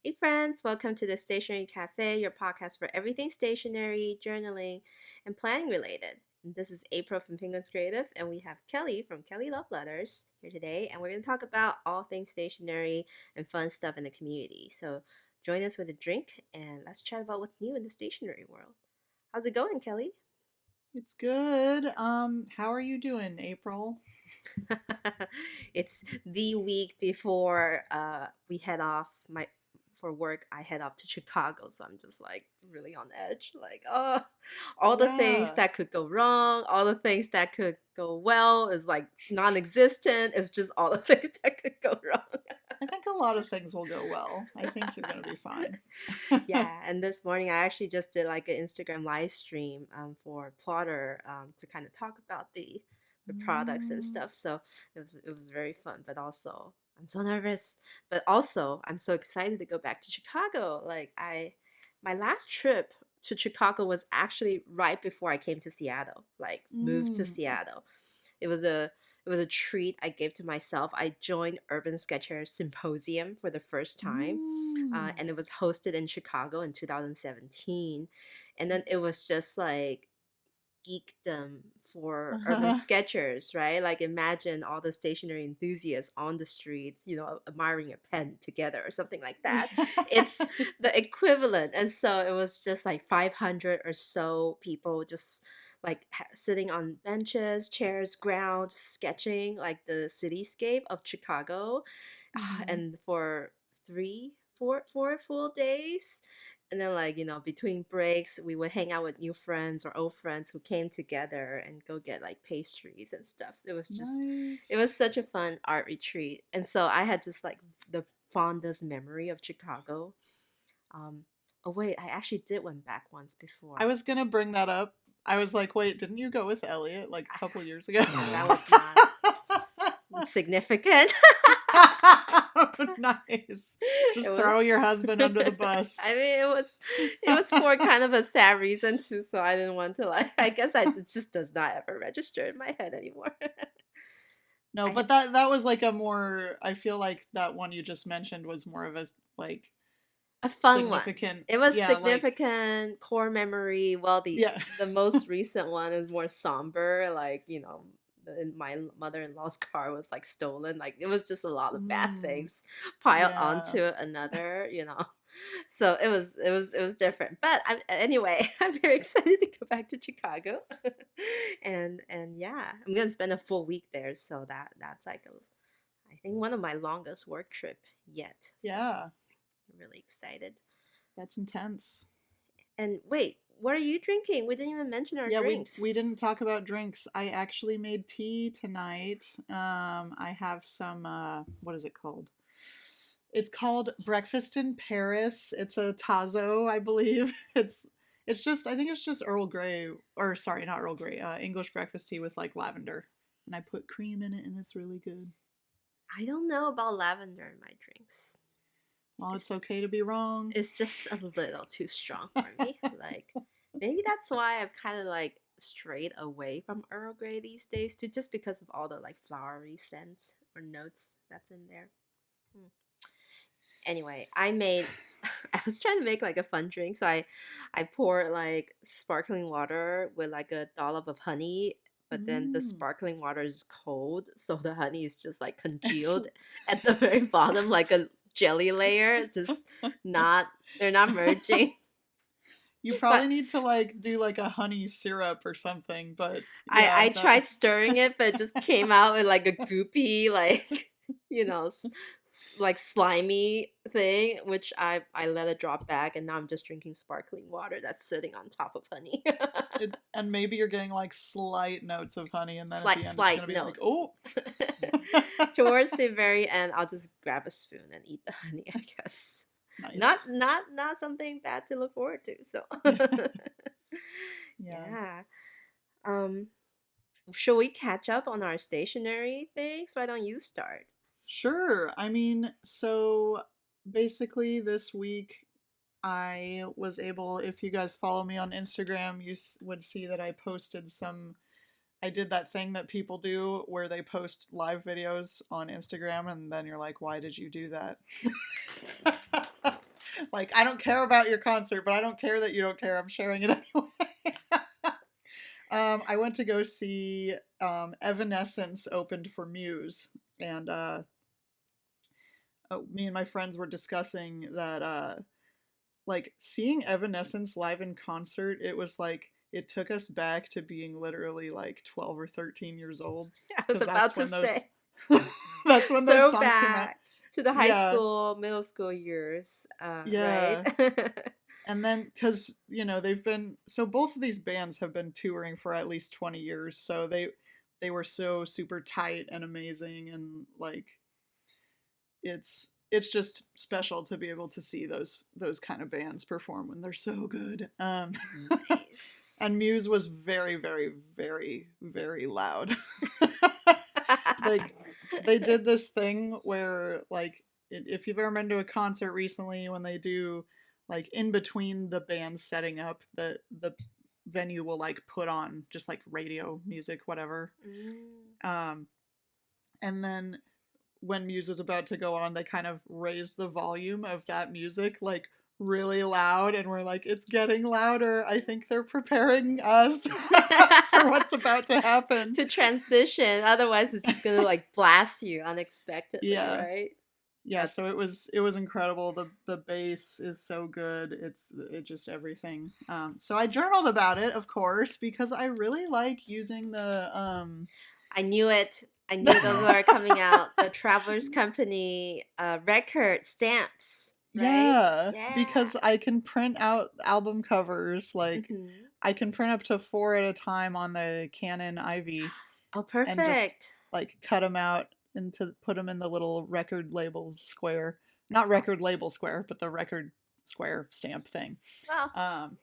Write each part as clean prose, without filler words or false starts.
Hey friends, welcome to the Stationery Cafe, your podcast for everything stationery, journaling, and planning related. And this is April from Penguins Creative, and we have Kelly from Kelly Love Letters here today, and we're going to talk about all things stationery and fun stuff in the community. So join us with a drink, and let's chat about what's new in the stationery world. How's it going, Kelly? It's good. How are you doing, April? It's the week before we head off my for work. I head off to Chicago, so I'm just like really on edge. Like, oh, all the things Yeah, that could go wrong, all the things that could go well is like non-existent. It's just all the things that could go wrong. I think a lot of things will go well. I think you're going to be fine. Yeah, and this morning I actually just did like an Instagram live stream for Plotter to kind of talk about the products and Mm. stuff. So it was very fun, but also I'm so nervous, but also I'm so excited to go back to Chicago. Like I my last trip to Chicago was actually right before I came to Seattle, like moved to Mm. Seattle. It was a treat I gave to myself. I joined Urban Sketchers Symposium for the first time, Mm. and it was hosted in Chicago in 2017. And then it was just like geekdom for urban sketchers, right? Like imagine all the stationery enthusiasts on the streets, admiring a pen together or something like that. It's the equivalent. And so it was just like 500 or so people just like sitting on benches, chairs, ground, sketching like the cityscape of Chicago. Mhm. And for four full days, and then like between breaks we would hang out with new friends or old friends who came together and go get like pastries and stuff. It was Nice. such a fun art retreat. And so I had just like the fondest memory of Chicago. um oh wait, I actually did went back once I before. was going to bring that up. I was like, wait, didn't you go with Elliot like a couple years ago? Yeah, that was not significant. Nice. It Just was throw your husband under the bus. I mean, it was for kind of a sad reason too, so I didn't want to like. I guess it just does not ever register in my head anymore. No, I but had that was like a more, I feel like that one you just mentioned was more of a like a fun one. significant, It was yeah, like significant core memory. Well, the yeah. the most recent one is more somber. Like my mother-in-law's car was like stolen. Like it was just a lot of bad Mm, things piled yeah. onto another. So it was different. But anyway, I'm very excited to go back to Chicago, and yeah, I'm gonna spend a full week there. So that's like I think one of my longest work trip yet. So Yeah. I'm really excited. That's intense. And wait, what are you drinking? We didn't even mention our Yeah, we drinks. didn't talk about drinks. I actually made tea tonight. I have some what is it called? It's called Breakfast in Paris. It's a Tazo, I believe. It's just I think it's just Earl Grey, or sorry, not Earl Grey. English breakfast tea with like lavender, and I put cream in it, and it's really good. I don't know about lavender in my drinks. Well, it's It's okay to be wrong. it's just a little too strong for me. Like maybe that's why I've kind of like strayed away from Earl Grey these days too, just because of all the like flowery scents or notes that's in there. Hmm. Anyway, I was trying to make like a fun drink, so I poured like sparkling water with like a dollop of honey, but then the Mm. sparkling water is cold, so the honey is just like It's congealed at the very bottom like a jelly layer, just not they're not merging. you But probably need to like do like a honey syrup or something, but I yeah, that tried stirring it, but it just came out with like a goopy, like like slimy thing, which I let it drop back, and now I'm just drinking sparkling water that's sitting on top of honey. and maybe you're getting like slight notes of honey, and then at the end it's Slight gonna be like, notes. oh, Towards the very end, I'll just grab a spoon and eat the honey, I guess. Not nice. not not something bad to look forward to. So Yeah. yeah. Um, should we catch up on our stationery things? Why don't you start? Sure. I mean, so basically this week I was able, if you guys follow me on Instagram, you would see that I posted some. I did that thing that people do where they post live videos on Instagram, and then you're like, why did you do that? Like, I don't care about your concert, but I don't care that you don't care. I'm sharing it anyway. I went to go see Evanescence opened for Muse, and me and my friends were discussing that like seeing Evanescence live in concert, it was like it took us back to being literally like 12 or 13 years old I was because about that's to when those say that's when those songs came out. throwback to the high Yeah. school, middle school years, right? Yeah. And then cuz they've been so both of these bands have been touring for at least 20 years, so they were so super tight and amazing, and like it's just special to be able to see those kind of bands perform when they're so good. Nice. And Muse was very, very, very, very loud. Like they did this thing where like if you've ever been to a concert recently, when they do like in between the bands setting up, the venue will like put on just like radio music, whatever. Mm. Um, and then when Muse was about to go on, they kind of raised the volume of that music like really loud, and we're like, it's getting louder. I think they're preparing us for what's about to happen. To transition, otherwise it's just gonna like blast you unexpectedly, Yeah. right? Yeah, so it was incredible. The bass is so good. It just everything. So I journaled about it, of course, because I really like using the I knew it. I knew those were coming out. The Travelers Company record stamps, right? yeah, Yeah. because I can print out album covers. Like Hmm. I can print up to 4 at a time on the Canon Ivy Oh, and just perfect. like cut them out and to put them in the little record label square. Not record label square, but the record square stamp thing. Well, Um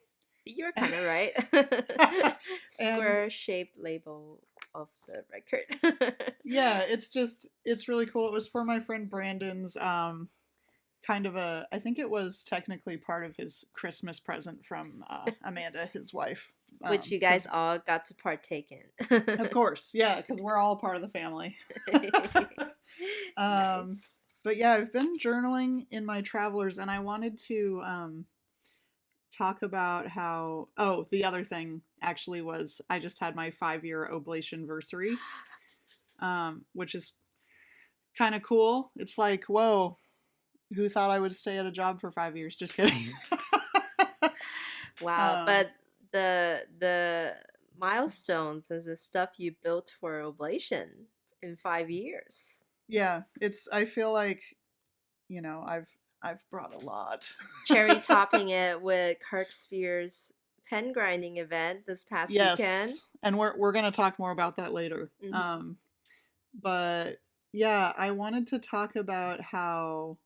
you're kind of right. and Square shaped label of the record. yeah, it's really cool. It was for my friend Brandon's kind of I think it was technically part of his Christmas present from Amanda, his wife. Which you guys Because all got to partake in. of course, yeah, because we're all part of the family. Nice. But yeah, I've been journaling in my travelers, and I wanted to talk about how. Oh, the other thing actually was I just had my 5-year oblation versary, which is kind of cool. It's like, whoa, who thought I would stay at a job for 5 years? Just kidding. Wow, um, but the milestones is the stuff you built for Oblation in 5 years. yeah, it's. I feel like I've brought a lot. Cherry topping it with Kirk Spears' pen grinding event this past weekend. Yes, and we're gonna talk more about that later. Hmm. But yeah, I wanted to talk about how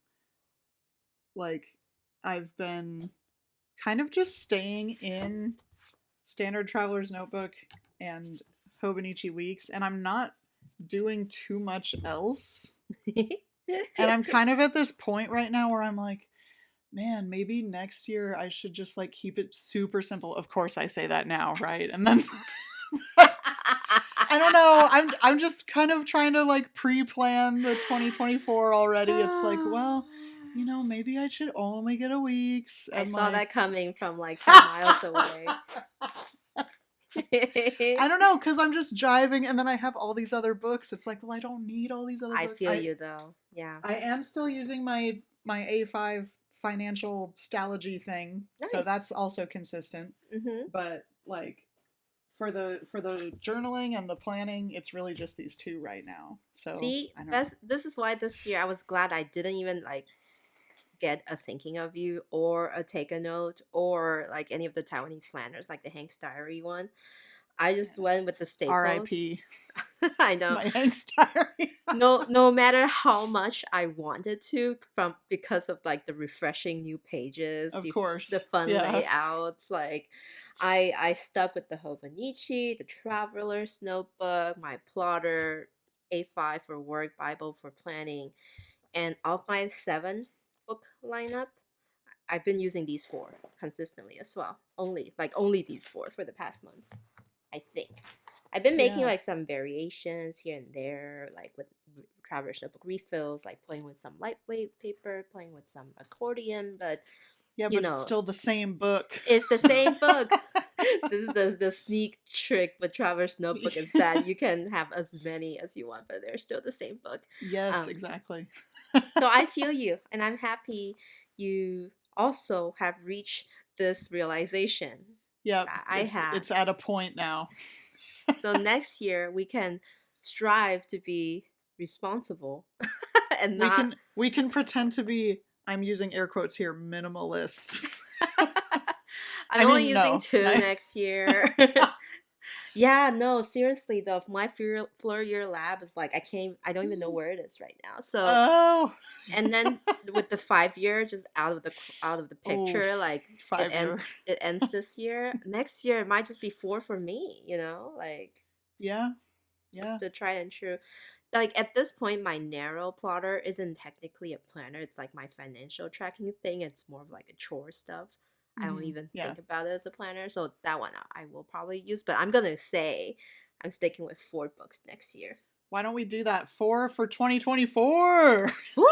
like I've been kind of just staying in Standard Traveler's Notebook and Hobonichi Weeks, and I'm not doing too much else. And I'm kind of at this point right now where I'm like, man, maybe next year I should just like keep it super simple. Of course I say that now, right? And then I don't know. I'm just kind of trying to like pre-plan the 2024 already. It's like, well, maybe I should only get a week's I and saw like that coming from like 10 miles away. I don't know, because I'm just driving and then I have all these other books. It's like, well, I don't need all these other I books. feel you though. Yeah. I am still using my A5 financial stalogy thing, so Nice. that's also consistent. Hmm. But like for the journaling and the planning, it's really just these two right now. So See, I don't know. this is why this year I was glad I didn't even like get a thinking of you or a take a note or like any of the Taiwanese planners like the Hank's Diary one. I just Yeah. went with the staples. R.I.P. I know. My Hank's diary. No matter how much I wanted to from because of like the refreshing new pages, Of the course. fun Yeah. layouts, like I stuck with the Hobonichi, the Traveler's Notebook, my plotter, A5 for work, Bible for planning, and of my 7 book lineup, I've been using these 4 consistently as well. Only these 4 for the past month, I think. I've been making Yeah. like some variations here and there, like with Traveler's Notebook refills, like playing with some lightweight paper, playing with some accordion, but Yeah, you but it's know, still the same book. it's the same book. This is the sneak trick with Traveler's Notebook is that you can have as many as you want, but they're still the same book. Yes, Um, exactly. so I feel you, and I'm happy you also have reached this realization Yep, that I have. it's at a point now. So next year we can strive to be responsible and not. We can pretend to be, I'm using air quotes here, minimalist. I'm I only mean, using no. two next year. Yeah, no, seriously though, my floor year lab is like I don't even know where it is right now. So, Oh. and then with the 5 year just out of the Oh, picture, like 5 year. it ends this year. Next year it might just be four for me, like Yeah, just yeah. to try and true. Like at this point, my narrow plotter isn't technically a planner. It's like my financial tracking thing. It's more of like a chore stuff. I don't even Yeah. think about it as a planner. So that one I will probably use. But I'm gonna say I'm sticking with 4 books next year. Why don't we do that? 4 for 2024. Woo!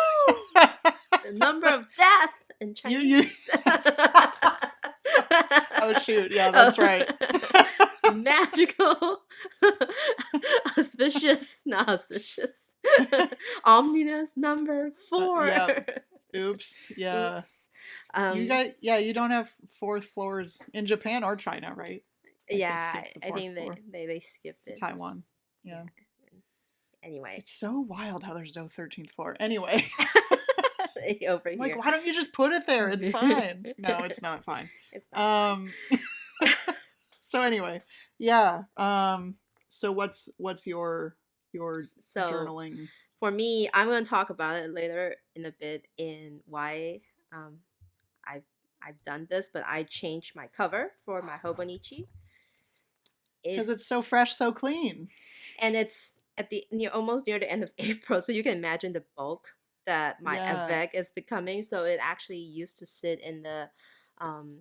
The number of death in You. Chinese. Oh shoot! Yeah, that's right. Magical, auspicious, not auspicious, ominous number 4. Yep. Oops. Yeah. Oops. You guys. Yeah, you don't have fourth floors in Japan or China, right? Like they Yeah, skipped the I fourth think floor. they skipped it. Taiwan. Yeah. Anyway, It's so wild how there's no 13th floor. Anyway. over Like, here. why don't you just put it there? It's fine. No, it's not fine. It's not fine. So anyway, yeah. So what's your So journaling? for me, I'm going to talk about it later in a bit in why um, I've I've done this, but I changed my cover for my Hobonichi. Because It it's so fresh, so clean. and it's at the almost near the end of April, so you can imagine the bulk that my Yeah. avec is becoming. So it actually used to sit in the um,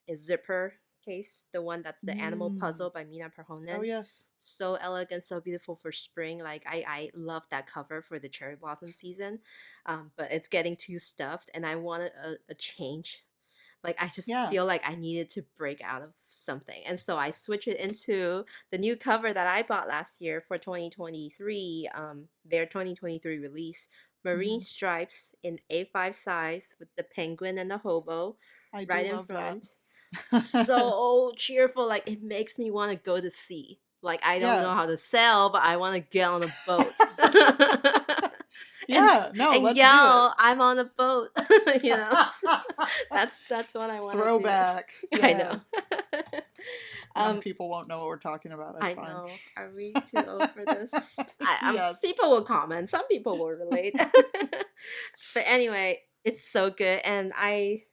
a zipper case, the one that's the animal Mm. puzzle by Mina Oh Perhonen. yes. So elegant, so beautiful for spring. Like I love that cover for the cherry blossom season, but it's getting too stuffed, and I wanted a change. Like I just Yeah. feel like I needed to break out of something, and so I switched it into the new cover that I bought last year for 2023. Their 2023 release, Marine Mhm. Stripes in A5 size with the penguin and the hobo I do right in love that. front. So cheerful, like it makes me want to go to sea. Like I don't know Yeah. how to sail, but I want to get on a boat. and Yeah. No, and let's do it. yell, I'm on a boat. you know, that's what I want to do. Throwback. I Yeah. know. Young people won't know what we're talking about. That's I fine. know. Are we too old for this? Yes. People will comment. Some people will relate. But anyway, it's so good, and I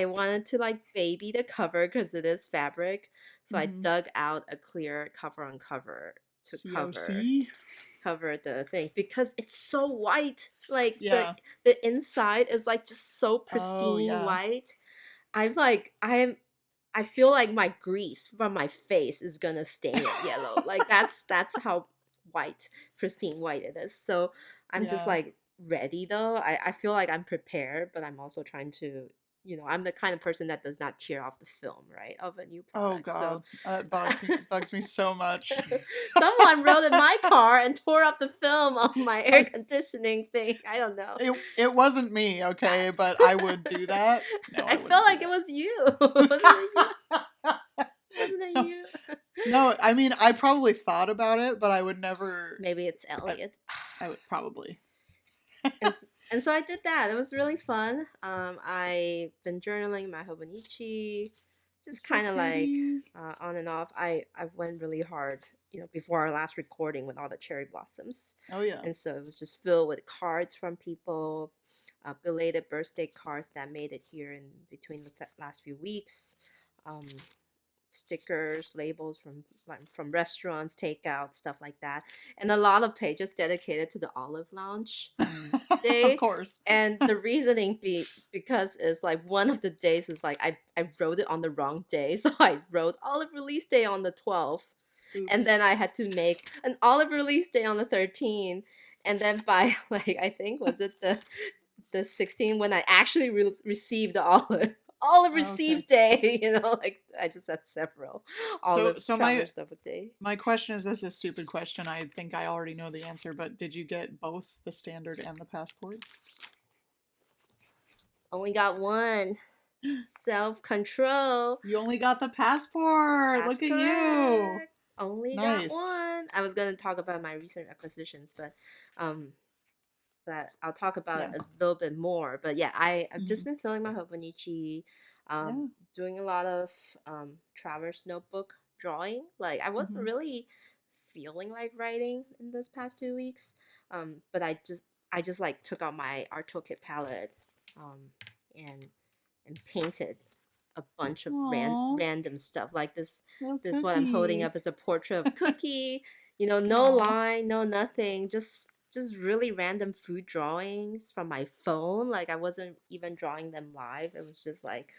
wanted to like baby the cover because it is fabric. So I Mhm. dug out a clear cover on cover to COC. cover the thing because it's so white. Like Yeah. the inside is like just so Oh pristine yeah. white. I feel like my grease from my face is gonna stain it yellow. Like that's how white, pristine white it is. So I'm just Yeah. like ready though. I feel like I'm prepared, but I'm also trying to, I'm the kind of person that does not tear off the film, right, of a new Oh product. So God, that bugs me so much. someone rode in my car and tore off the film on my air conditioning thing. I don't know. It wasn't me, okay, but I would do that. No, I I felt wouldn't do like it was you. Wasn't it you? Wasn't it that. you? No, I mean I probably thought about it, but I would never. Maybe it's Elliot. I would probably. and, and so I did that. It was really fun. I've been journaling my Hobonichi, just It's so kind of like pretty. on and off. I went really hard, before our last recording with all the cherry blossoms, Oh yeah. and so it was just filled with cards from people, belated birthday cards that made it here in between the last few weeks. Um, Stickers, labels from restaurants, takeout, stuff like that, and a lot of pages dedicated to the Olive Lounge Of day. course. And the reasoning because is like one of the days is like I wrote it on the wrong day, so I wrote Olive Release Day on the 12th, and Oops. then I had to make an Olive Release Day on the 13th, and then by like I think was it the the 16 when I actually received the olive. Olive Oh, okay. received day, like I just had several So, olive so my travelers of day. my question is, this is a stupid question. I think I already know the answer, but did you get both the standard and the passport? Only got one. Self control. You only got the passport. That's Look at you. correct. Only got Nice. one. I was gonna talk about my recent acquisitions, um, but I'll talk about Yeah. it a little bit more. But yeah, I've just Mhm. been filling my Hobonichi, Yeah. doing a lot of Traverse notebook drawing. Like I wasn't Hmm. really feeling like writing in this past 2 weeks, but I just like took out my art toolkit palette, and painted a bunch of Aw, random stuff like this. little This what I'm holding cookie. up is a portrait of Cookie. No Aw. line, no nothing, just really random food drawings from my phone. Like I wasn't even drawing them live. It was just like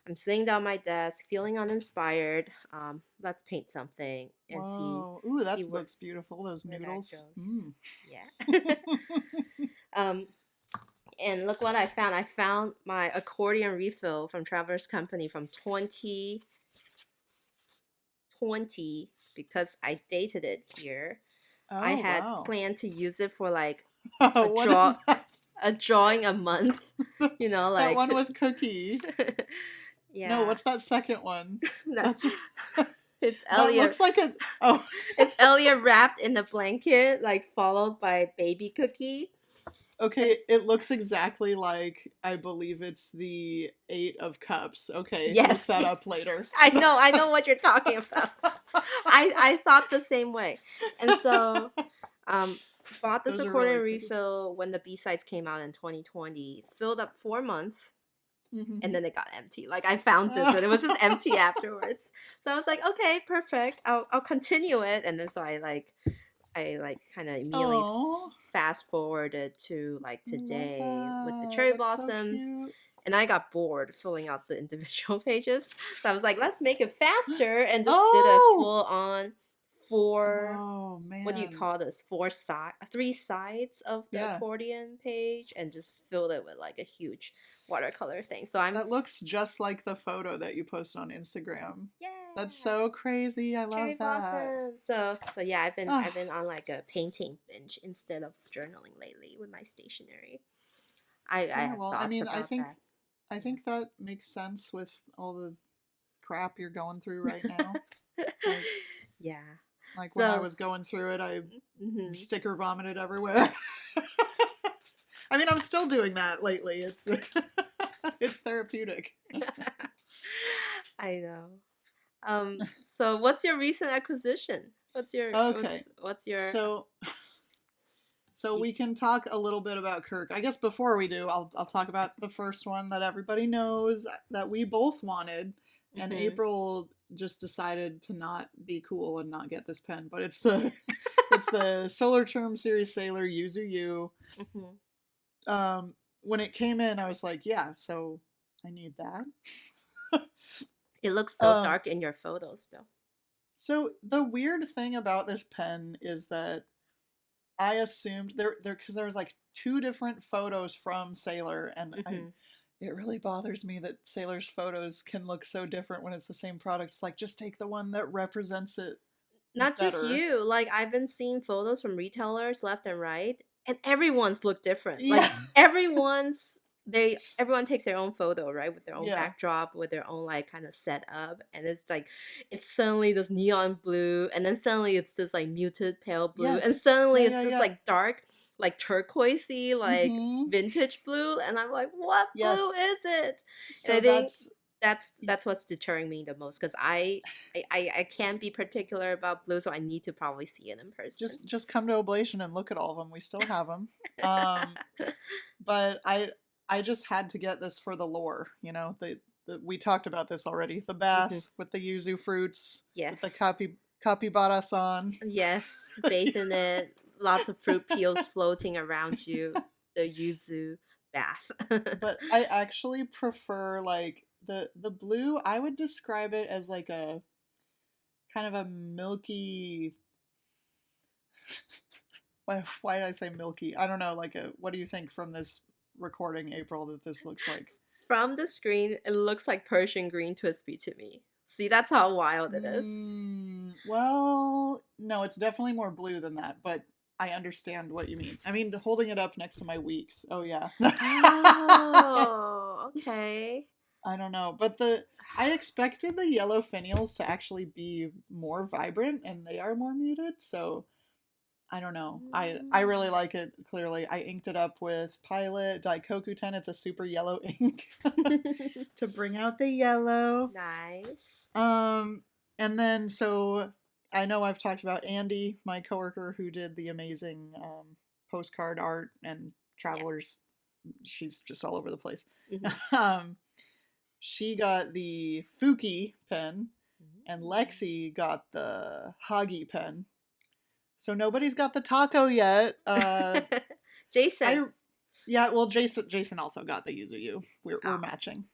I'm sitting down my desk, feeling uninspired. Let's paint something and see Whoa. Ooh, see that where looks beautiful. Those where that noodles. goes. Mm. Yeah. um, and look what I found. I found my accordion refill from Traverse Company from 2020 because I dated it here. I Oh, had wow. planned to use it for like a What is draw that? a drawing a month, That like one with cookie. No, yeah. what's that second one? No, That's it's that Elliot. looks like a oh. It's Elliot wrapped in a blanket, like followed by baby Cookie. And Okay, it looks exactly like, I believe it's the Eight of Cups. Okay, look yes, that yes. up later. I know what you're talking about. I thought the same way. And so um bought this Those are accordion really pretty. refill when the B-sides came out in 2020. Filled up 4 months and Hmm. then it got empty. Like I found this and it was just empty afterwards. So I was like, okay, perfect. I'll continue it. And then so I kind of immediately Oh, fast forwarded to like I love today with the that. cherry That's so blossoms, cute. and I got bored filling out the individual pages. So I was like, let's make it faster and just did a Oh, full on four, oh what do you man. call this? Three sides of the Yeah, accordion page and just filled it with like a huge watercolor thing. So I'm that looks just like the photo that you posted on Instagram. That's yeah. so crazy. I love Cherry that. blossom. So yeah, Oh, I've been on like a painting binge instead of journaling lately with my stationery. I yeah. have Well, I thoughts mean, about that. I Yeah. think that makes sense with all the crap you're going through right now. Like, Yeah. like when I So, was going through it, I mhm. sticker vomited everywhere. I mean, I'm still doing that lately. It's it's therapeutic. I know. So what's your recent acquisition? Okay, What's your so you, we can talk a little bit about Kirk. I guess before we do, I'll talk about the first one that everybody knows that we both wanted, and mhm. April just decided to not be cool and not get this pen. But it's the it's the Solar Term Series Sailor Yuzu U. Mhm. When it came in, I was like, yeah, so I need that. It looks so Um, dark in your photos though. so the weird thing about this pen is that I assumed there because there was like two different photos from Sailor, and I Mhm. it really bothers me that Sailor's photos can look so different when it's the same product. It's like, just take the one that represents it Not just better. you. Like I've been seeing photos from retailers left and right, and everyone's look different. Like Yeah, everyone takes their own photo, right, with their own yeah, backdrop, with their own like kind of setup, and it's like it's suddenly this neon blue, and then suddenly it's this like muted pale blue, yeah, and suddenly yeah, it's yeah, this yeah. like dark, like turquoisey, like Mm-hmm. vintage blue, and I'm like, what blue Yes. is it? And I So think that's that's what's deterring me the most because I can't be particular about blue, so I need to probably see it in person. just come to Oblation and look at all of them. We still have them. Um, but I just had to get this for the lore. The we talked about this already. The Mhm. bath with the yuzu fruits, with the Yes, capybara san. yes, bathe in it. Lots of fruit peels floating around you. The yuzu bath. But I actually prefer like the blue. I would describe it as like a kind of a milky. Why did I say milky? I don't know. Like a, what do you think from this? recording, April, that this looks like. From the screen, it looks like Persian green Twisby to me. See, that's how wild it is. Well, no, it's definitely more blue than that, but I understand what you mean. I mean, holding it up next to my weeks. Oh yeah. Oh, okay. I don't know, but I expected the yellow finials to actually be more vibrant, and they are more muted. So I don't know. I really like it. Clearly, I inked it up with Pilot Daikoku 10. It's a super yellow ink to bring out the yellow. Nice. And then so I know I've talked about Andy, my coworker who did the amazing postcard art and travelers. Yeah. She's just all over the place. Mm-hmm. She got the Fuki pen, and Lexi got the Hagi pen. So nobody's got the taco yet. Jason. Yeah, well, Jason also got the Yuzu. We're matching.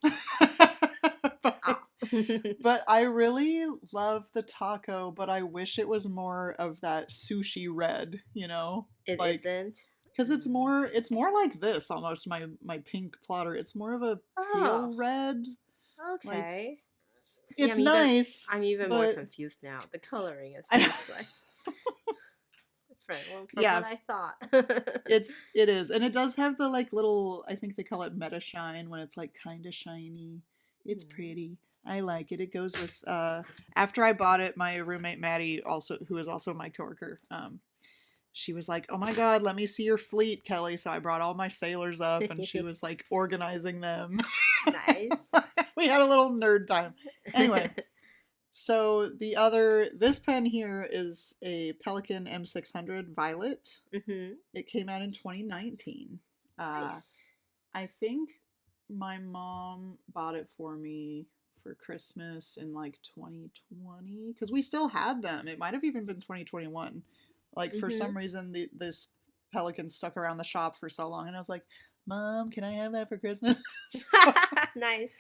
But I really love the taco, but I wish it was more of that sushi red, you know? It isn't. Because it's more like this almost, my pink plotter. It's more of a pale red. Okay. See, it's nice. I'm even more confused now. The coloring is just like different from what I thought. It is. And it does have the like little, I think they call it meta shine when it's like kind of shiny. It's pretty. I like it. It goes with after I bought it, my roommate Maddie, also who is also my coworker, she was like, "Oh my god, let me see your fleet, Kelly." So I brought all my sailors up, and she was like organizing them. Nice. We had a little nerd time. Anyway, so this pen here is a Pelikan M600 Violet. Mm-hmm. It came out in 2019. Nice. I think my mom bought it for me for Christmas in like 2020 because we still had them. It might have even been 2021. Like for some reason this Pelikan stuck around the shop for so long, and I was like, "Mom, can I have that for Christmas?" Nice.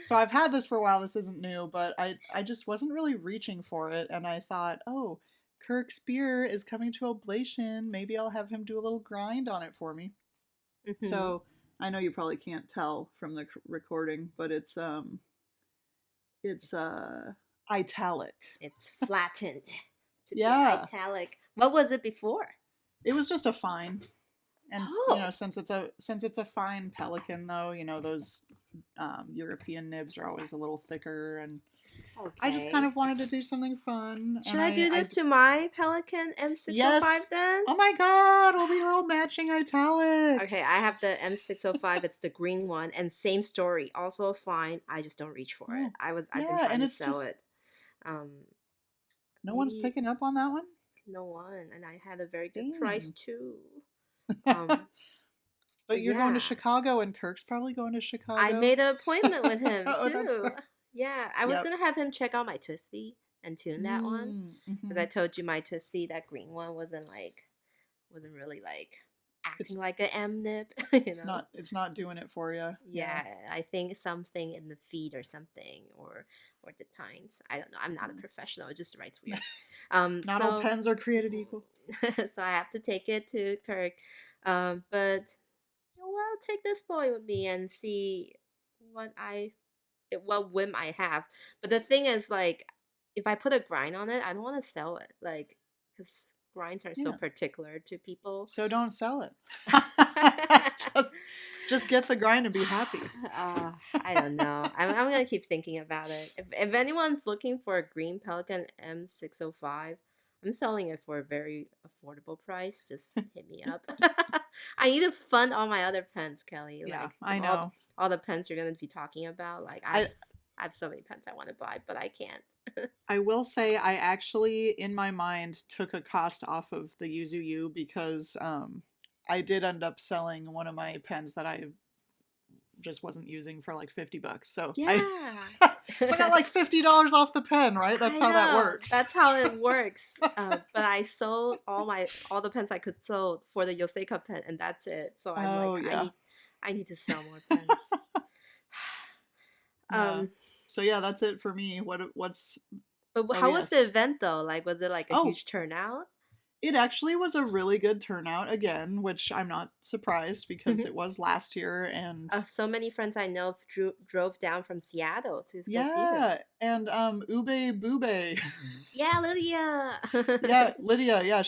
So I've had this for a while. This isn't new, but I just wasn't really reaching for it, and I thought, oh, Kirk Spear is coming to Oblation. Maybe I'll have him do a little grind on it for me. Mm-hmm. So I know you probably can't tell from the recording, but it's italic. It's flattened to be italic. What was it before? It was just a fine. And you know, since it's a fine Pelikan, though, you know, those European nibs are always a little thicker, and I just kind of wanted to do something fun. Should I do this to my Pelikan M605 then? Oh my god, we'll be all matching italics. Okay, I have the M605. It's the green one, and same story. Also fine. I just don't reach for it. I've been trying to sell it. No one's picking up on that one? No one, and I had a very good price too. But you're going to Chicago, and Kirk's probably going to Chicago. I made an appointment with him too. Yeah, I was gonna have him check out my Twisby and tune that one because I told you my Twisby, that green one, wasn't really like acting like an M nib. It's not doing it for you. Yeah, I think something in the feed or something or the tines. I don't know. I'm not a professional. It just writes weird. Not all pens are created equal. So I have to take it to Kirk. But I'll take this boy with me and see what whim I have. But the thing is, like, if I put a grind on it, I don't want to sell it, like, because grinds are so particular to people. So don't sell it. just get the grind and be happy. I don't know. I'm gonna keep thinking about it. If anyone's looking for a green Pelikan M605, I'm selling it for a very affordable price. Just hit me up. I need to fund all my other pens, Kelly. Yeah, like, I know. All the pens you're going to be talking about. Like, I have so many pens I want to buy, but I can't. I will say I actually, in my mind, took a cost off of the Yuzu U because I did end up selling one of my pens that I just wasn't using for like $50. So yeah. So I got like $50 off the pen, right? That's how that works. That's how it works. But I sold all the pens I could sell for the Yoseika pen, and that's it. So I'm I need to sell more pens. So yeah, that's it for me. But how was the event though? Like, was it like a huge turnout? It actually was a really good turnout again, which I'm not surprised because it was last year. And So many friends I know drove down from Seattle to go see him. yeah, and Ube Bube. Yeah, Lydia. Yeah, Lydia, yeah,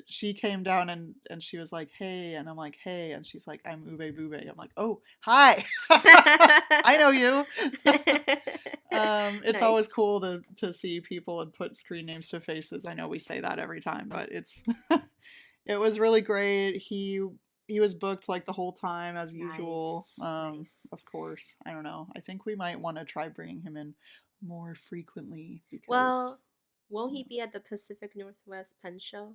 she came down and she was like, "Hey," and I'm like, "Hey," and she's like, "I'm Ube Bube." I'm like, "Oh, hi." I know you. It's always Nice. cool to see people and put screen names to faces. I know we say that every time, but it's it was really great. He was booked like the whole time as usual. Nice. Nice. Of course. I don't know. I think we might want to try bringing him in more frequently because Well, won't he be at the Pacific Northwest Pen Show?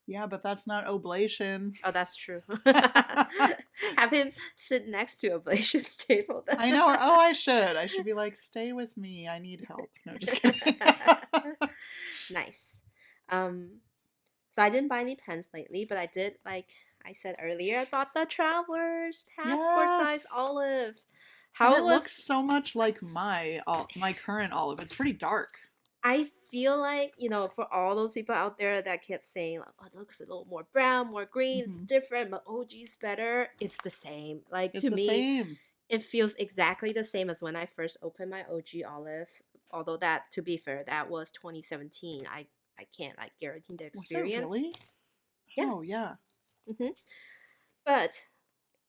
yeah, but that's not oblation. Oh, that's true. Have him sit next to Ablation's table then. I know. Oh, I should. I should be like, stay with me. I need help. No, just kidding. Nice. Um, so I didn't buy any pens lately, but I did, like I said earlier, I bought the Traveler's Passport Size Yes. Olive. And How it it looks was, so much like my current olive. It's pretty dark. I feel like, for all those people out there that kept saying, like, oh, it looks a little more brown, more green, it's Hmm. different, but OG's better. It's the same. Like, It's to the me, same. it feels exactly the same as when I first opened my OG Olive. Although that, to be fair, that was 2017. I can't like guarantee the Was it experience. really? Yeah. Oh, yeah. hmm But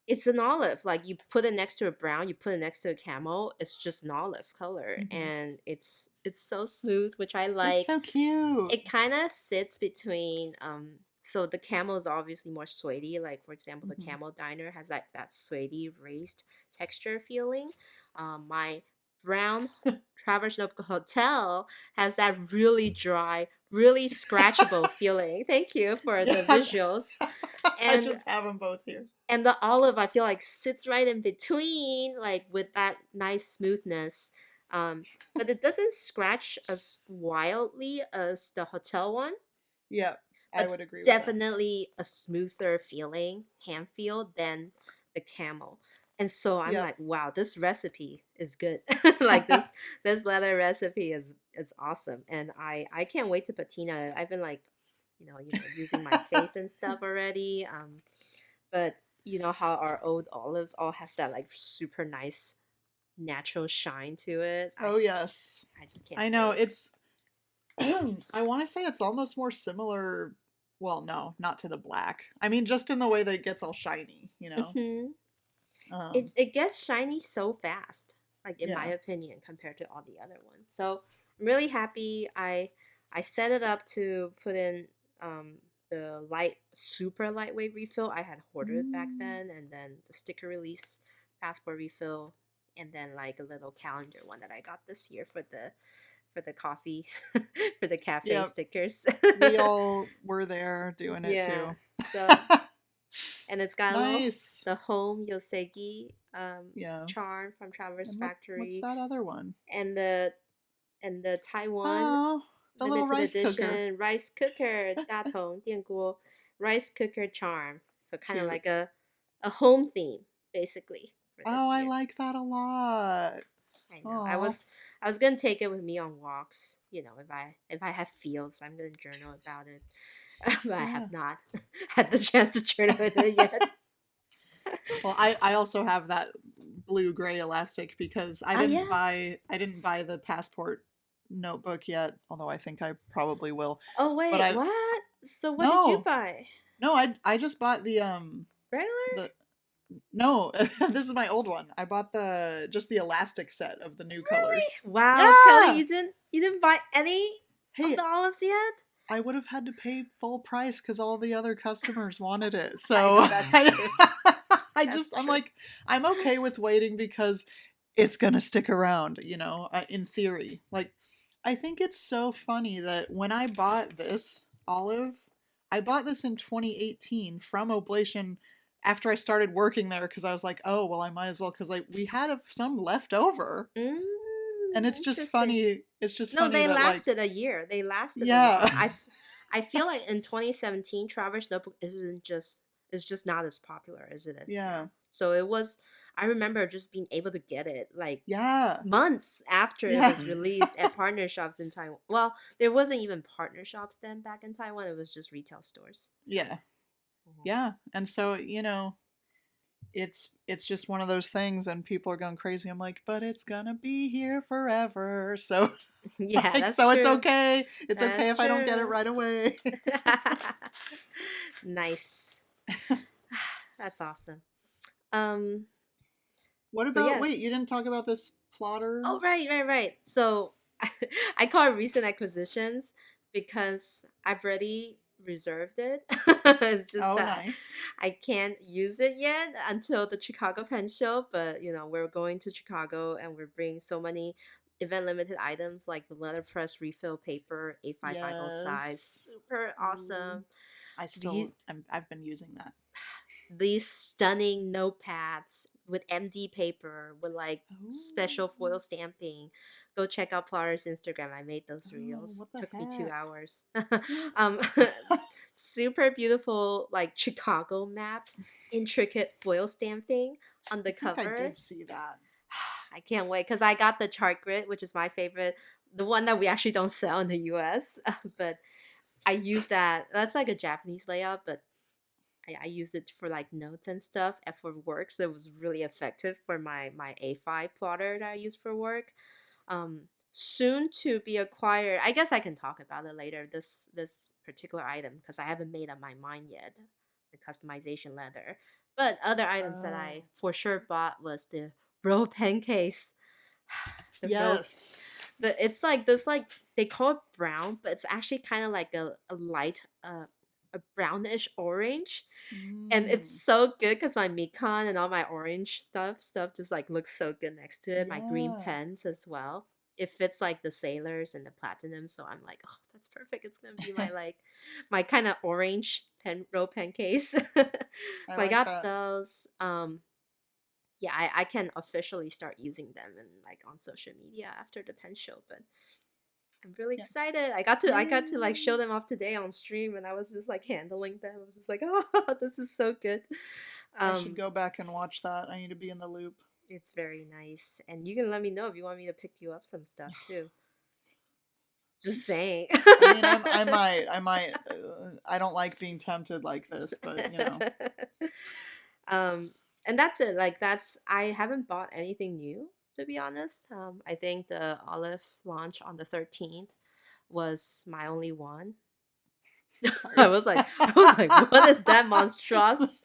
it's an olive. Like you put it next to a brown, you put it next to a camel. It's just an olive color, Hmm. and it's so smooth, which I It's like. so cute. It kind of sits between. So the camel is obviously more suede. Like for example, the Hmm. camel diner has that suede raised texture feeling. My brown Traverse Notebook Hotel has that really dry, really scratchable feeling. Thank you for the Yeah. visuals. I And just have them both here. the olive I feel like sits right in between, like with that nice smoothness. But it doesn't scratch as wildly as the hotel one, Yeah, but I it's would agree with that. definitely a smoother feeling, hand feel than the camel. And so I'm Yep. like, wow, this recipe is good. Like this leather recipe is awesome. And I can't wait to patina it. I've been like, using my face and stuff already. But you know how our old olives all has that like super nice natural shine to it. I Oh, just yes. I just can't I know. wait. It's, I want to say it's almost more similar. Well, no, not to the black. I mean, just in the way that it gets all shiny, you know? hmm Um, It gets shiny so fast, like in my yeah. opinion, compared to all the other ones. So I'm really happy. I set it up to put in the super lightweight refill I had hoarded back Mm, then, and then the sticker release passport refill, and then like a little calendar one that I got this year for the coffee for the cafe yep. stickers. We all were there doing it Yeah. too. So and it's got a little Nice. the home Yosegi Yeah. charm from Traverse And what's Factory, that other one? and the Taiwan Oh, the little limited rice cooker. edition rice cooker 大同电锅 rice cooker charm. So kind of Cute. like a home theme basically for Oh, this I year. like that a lot. I know. Oh. I was gonna take it with me on walks. If I have feels, I'm gonna journal about it. But I Yeah. have not had the chance to journal with it yet. Well, I also have that blue gray elastic because Ah yes. I didn't buy the passport notebook yet, although I think I probably will. Oh But wait, I what? So what did you no, buy? no, I just bought Regular? the no, this is my old one. I bought the just the elastic set of the new Really? colors. Wow, Kelly, Yeah. you didn't buy any of Hey, the olives yet? I would have had to pay full price because all the other customers wanted it. I So know that's true. That's I'm true. like, I'm okay with waiting because it's gonna stick around, in theory. Like, I think it's so funny that when I bought this olive, I bought this in 2018 from Oblation after I started working there because I was like, oh, well, I might as well because like we had some left over. And it's just Interesting. funny. It's just No, funny they that like, lasted a year. They lasted a yeah. while. I feel like in 2017, Traverse Notebook is just not as popular as it is Yeah. now. So it was. I remember just being able to get it like Yeah. months after it Yeah. was released at partner shops in Taiwan. Well, there wasn't even partner shops then back in Taiwan. It was just retail stores. So, Yeah. mhm. Yeah. And so, it's just one of those things and people are going crazy. I'm like, but it's gonna be here forever. So Yeah, like that's so it's true. okay. It's okay That's if I don't get it true. right away. Nice. That's awesome. Um, What so about yeah. wait, you didn't talk about this plotter? Oh, right, right, right. So I call it recent acquisitions because I've already reserved it. It's just Oh, that nice. I can't use it yet until the Chicago Pen Show. But we're going to Chicago and we're bringing so many event limited items like the letterpress refill paper, 8550 size, Yes. super Ooh. awesome. The I've been using that. these stunning notepads with MD paper with like special Oh. foil stamping. Go check out Plotter's Instagram. I made those Oh, reels. what the Took me two heck? hours. um, super beautiful like Chicago map, intricate foil stamping on I the think I cover. did see that. I can't wait because I got the chart grid, which is my favorite, the one that we actually don't sell in the US. But I use that. That's like a Japanese layout, but I use it for like notes and stuff and for work. So it was really effective for my A5 plotter that I use for work. Soon to be acquired. I guess I can talk about it later. This particular item because I haven't made up my mind yet. The customization leather. But other items that I Oh. for sure bought was the Bro pen case. The Bro Yes. it's like this like they call it brown, but it's actually kind of like a light a brownish orange, and Mm. it's so good because my Mekon and all my orange stuff just like looks so good next to it. My green Yeah. pens as well. It fits like the sailors and the platinum, so I'm like, oh, that's perfect. It's gonna be my like my kind of orange pen case. So I I like got that. those. Yeah, I can officially start using them and like on social media after the pen show, but I'm really Yeah. excited. I got to like show Yay. them off today on stream and I was just like handling them. I was just like, oh, this is so good. I should Um, go back and watch that. I need to be in the loop. it's very nice. And you can let me know if you want me to pick you up some stuff too. Just saying. I mean, I might. I don't like being tempted like this, but um, and that's it. Like I haven't bought anything new to be honest. I think the Olive launch on the 13th was my only one. sorry. I was like, what is that monstrous,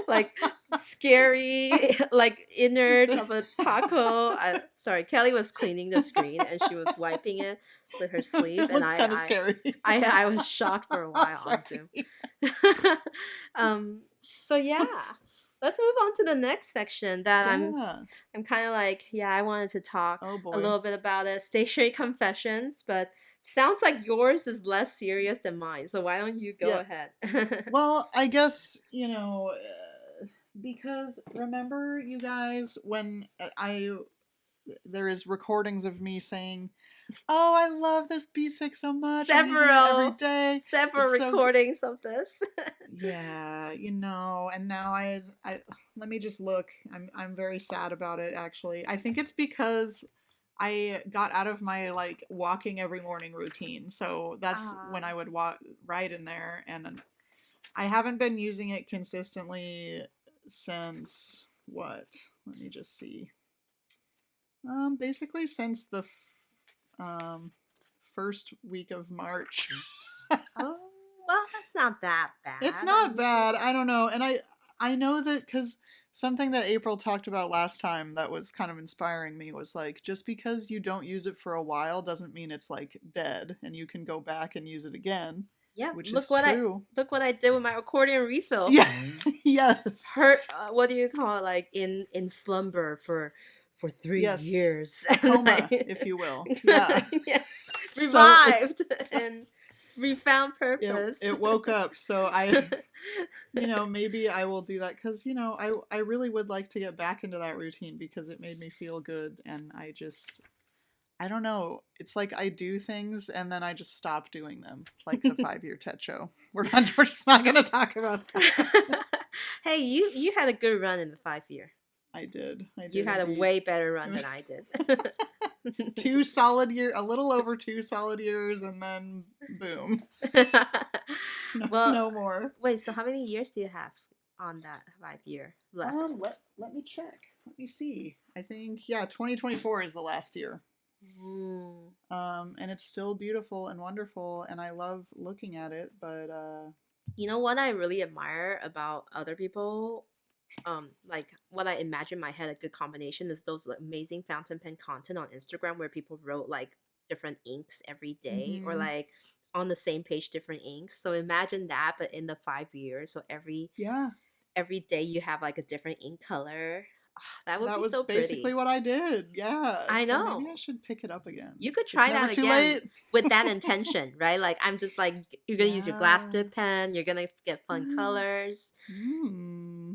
like scary, like innard of a taco? Sorry, Kelly was cleaning the screen and she was wiping it with her sleeve, It and looked kind of scary. I was shocked for a while on Sorry. Zoom. um, so yeah, let's move on to the next section that Yeah. I'm kind of like, yeah, I wanted to talk Oh a boy. little bit about it. Stationary confessions, but sounds like yours is less serious than mine. So why don't you go Yeah. ahead? Well, I guess, because remember you guys when I there is recordings of me saying, "Oh, I love this B6 so much. I'm using it every several day. several It's so recordings of this. yeah, and now I let me just look. I'm very sad about it actually. I think it's because I got out of my like walking every morning routine. So that's when Ah, I would walk right in there, and I haven't been using it consistently since what? Let me just see. Basically since the first week of March. oh, well, that's not that It's bad. I not mean, bad. I don't know. And I know that cuz something that April talked about last time that was kind of inspiring me was like just because you don't use it for a while doesn't mean it's like dead and you can go back and use it again, yeah. which is true. Look what I did with my accordion refill. Yeah. Yes. Hurt. What do you call it? Like in slumber for three Yes. years, A and coma, like if you will. Yeah. yes, So revived and refound purpose. it woke up. So I maybe I will do that cuz I really would like to get back into that routine because it made me feel good and I don't know. It's like I do things and then I just stop doing them, like the 5-year Tet show. We're just not going to talk about that. Hey, you had a good run in the 5 year. I did. I You did had a indeed. way better run than I did. 2 solid years, a little over 2 solid years, and then boom. No, Well, no more. wait, so how many years do you have on that 5 year left? Let me check. Let me see. I think, yeah, 2024 is the last year. Mm. And it's still beautiful and wonderful, and I love looking at it. But You know what I really admire about other people? Like what I imagine in my head a good combination is those like, amazing fountain pen content on Instagram where people wrote like different inks every day or mm-hmm. like on the same page different inks. So imagine that, but in the 5 years. So Yeah, every day you have like a different ink color. Ah, that would that be was so basically pretty. what I did. Yeah, I so maybe I know. should pick it up again. You could It's try never that too again late. with that intention, right? Like I'm just like you're gonna use your glass Yeah. tip pen, you're gonna get fun colors, Hmm.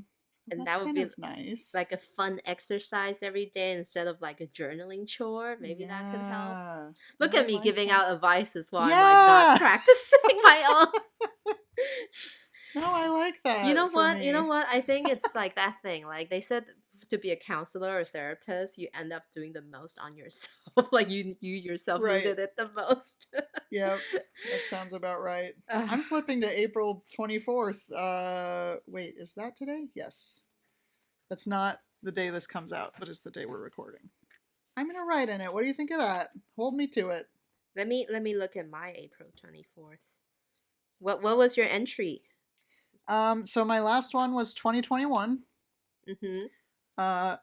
Well, and that's that would kind be of nice. like a fun exercise every day instead of like a journaling chore. Maybe that could help. Yeah. Look I at me like giving that. out advices while I'm like not Yeah. practicing my own. No, I like You know that for what? You know me. what? I think it's like that thing. Like they said to be a counselor or therapist, you end up doing the most on yourself. Like you yourself Right. needed it the most. Yep. That sounds about right. Ah, I'm flipping to April 24th. Wait, is that today? Yes. That's not the day this comes out, but it's the day we're recording. I'm gonna write in it. What do you think of that? Hold me to it. let me look at my April 24th. What was your entry? So my last one was 2021. Mm-hmm. Uh,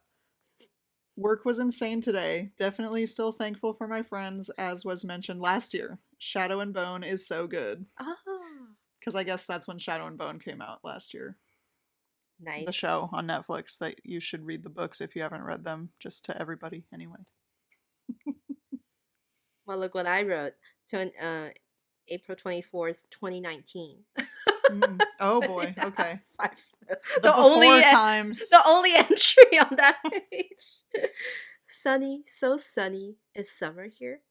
Work was insane today. Definitely still thankful for my friends, as was mentioned last year. Shadow and Bone is so good. Oh, Because I guess that's when Shadow and Bone came out last year. The nice. show on Netflix that you should read the books if you haven't read them, just to everybody anyway. Well, look what I wrote. April 24th, 2019. Oh boy, okay. Five- The the only before times. the only entry on that page. Sunny, so sunny. Is summer here?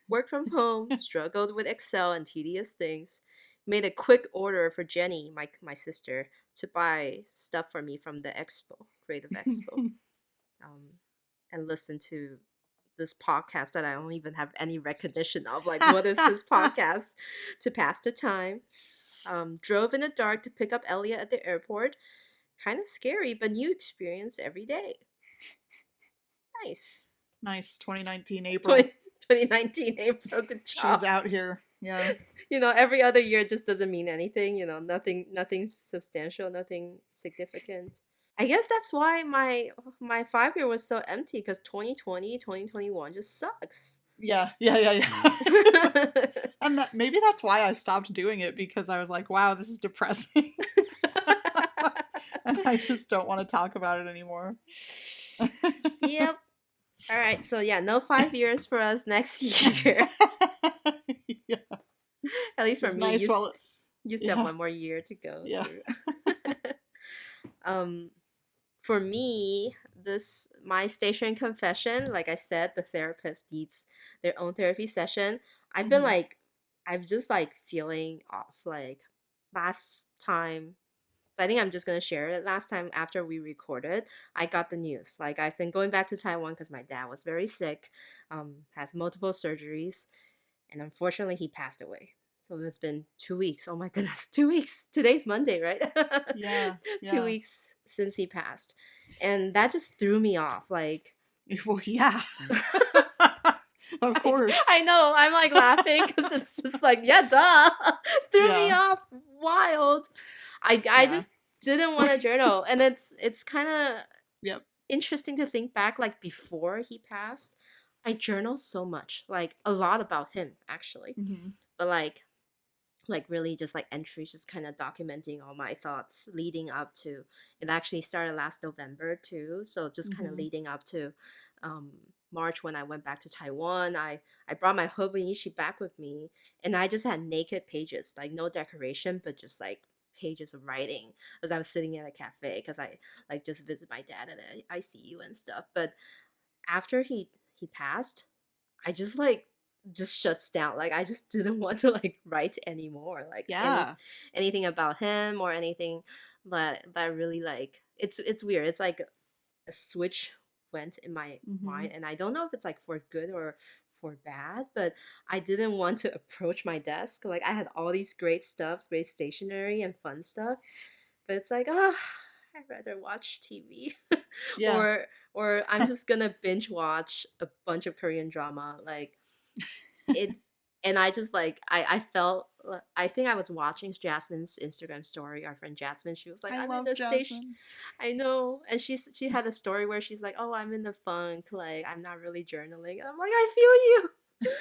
Worked from home, struggled with Excel and tedious things. Made a quick order for Jenny, my sister, to buy stuff for me from the expo, Creative Expo. Um, and listen to this podcast that I don't even have any recognition of. Like, what is this podcast? To pass the time. Drove in the dark to pick up Elliot at the airport. Kind of scary, but new experience every day. Nice. Nice 2019 April. 20, 2019 April, good She's job. out here. Yeah. Every other year just doesn't mean anything. Nothing substantial, nothing significant. I guess that's why my 5 year was so empty because 2020, 2021 just sucks. Yeah. And maybe that's why I stopped doing it, because I was like, wow, this is depressing. And I just don't want to talk about it anymore. Yep. All right. So yeah, no 5 years for us next year. Yeah. At least It for was me, nice while you still have yeah. one more year to go Yeah. through. um, for me, this my station confession. Like I said, the therapist needs their own therapy session. I've been Mhm. like, I'm just like feeling off. Like last time, so I think I'm just gonna share it. Last time after we recorded, I got the news. Like I've been going back to Taiwan because my dad was very sick, has multiple surgeries, and unfortunately he passed away. So it's been 2 weeks. Oh my goodness, 2 weeks. Today's Monday, right? Yeah. 2 Yeah. weeks since he passed, and that just threw me off. Like, Well, yeah. Of I course. know I'm like laughing because it's just like, yeah, duh, threw me Yeah. off. Wild. I Yeah. just didn't want to journal, and it's kind of Yep. interesting to think back. Like before he passed, I journaled so much, like a lot about him actually, Hmm. but like really just like entries, just kind of documenting all my thoughts leading up to it. Actually started last November too, so just kind of Hmm. leading up to um March when I went back to Taiwan. I brought my hobonichi back with me, and I just had naked pages, like no decoration, but just like pages of writing as I was sitting at a cafe because I like just visit my dad at the ICU and stuff. But after he passed, I just shuts down. Like I just didn't want to like write anymore. Like Yeah. anything about him or anything that really like it's weird. It's like a switch went in my Mm-hmm. mind, and I don't know if it's like for good or for bad, but I didn't want to approach my desk. Like I had all these great stuff, great stationery and fun stuff, but it's like, ah, I'd rather watch TV. Yeah. Or I'm just gonna binge watch a bunch of Korean drama. Like it, and I just like I felt I think I was watching Jasmine's Instagram story. Our friend Jasmine, she was like, I I'm in love the station. Jasmine. I know, and she had a story where she's like, oh, I'm in the funk, like I'm not really journaling, and I'm like, I feel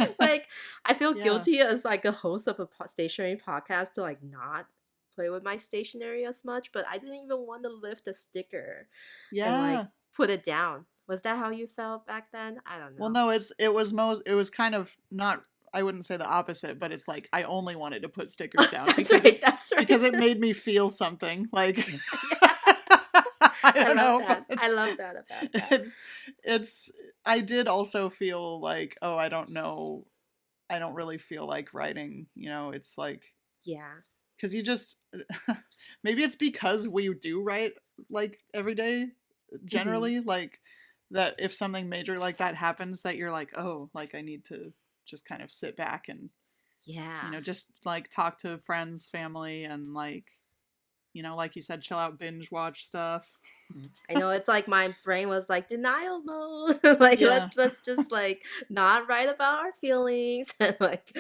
you. Like I feel Yeah. guilty as like a host of a stationery podcast to like not play with my stationery as much, but I didn't even want to lift a sticker and like Yeah. put it down. Was that how you felt back then? I don't Well, know. no, it was kind of not, I wouldn't say the opposite, but it's like I only wanted to put stickers down That's right. That's right. because it made me feel something. Like Yeah, I I don't love know, that. but I love that about that. it's it's I did also feel like, oh, I don't know, I don't really feel like writing, it's like, Yeah. because you just maybe it's because we do write like every day Hmm. generally, like that if something major like that happens, that you're like, oh, like I need to just kind of sit back and Yeah. just like talk to friends, family, and like, like you said, chill out, binge watch stuff. I know it's like my brain was like denial mode. Like Yeah. let's just like not write about our feelings and like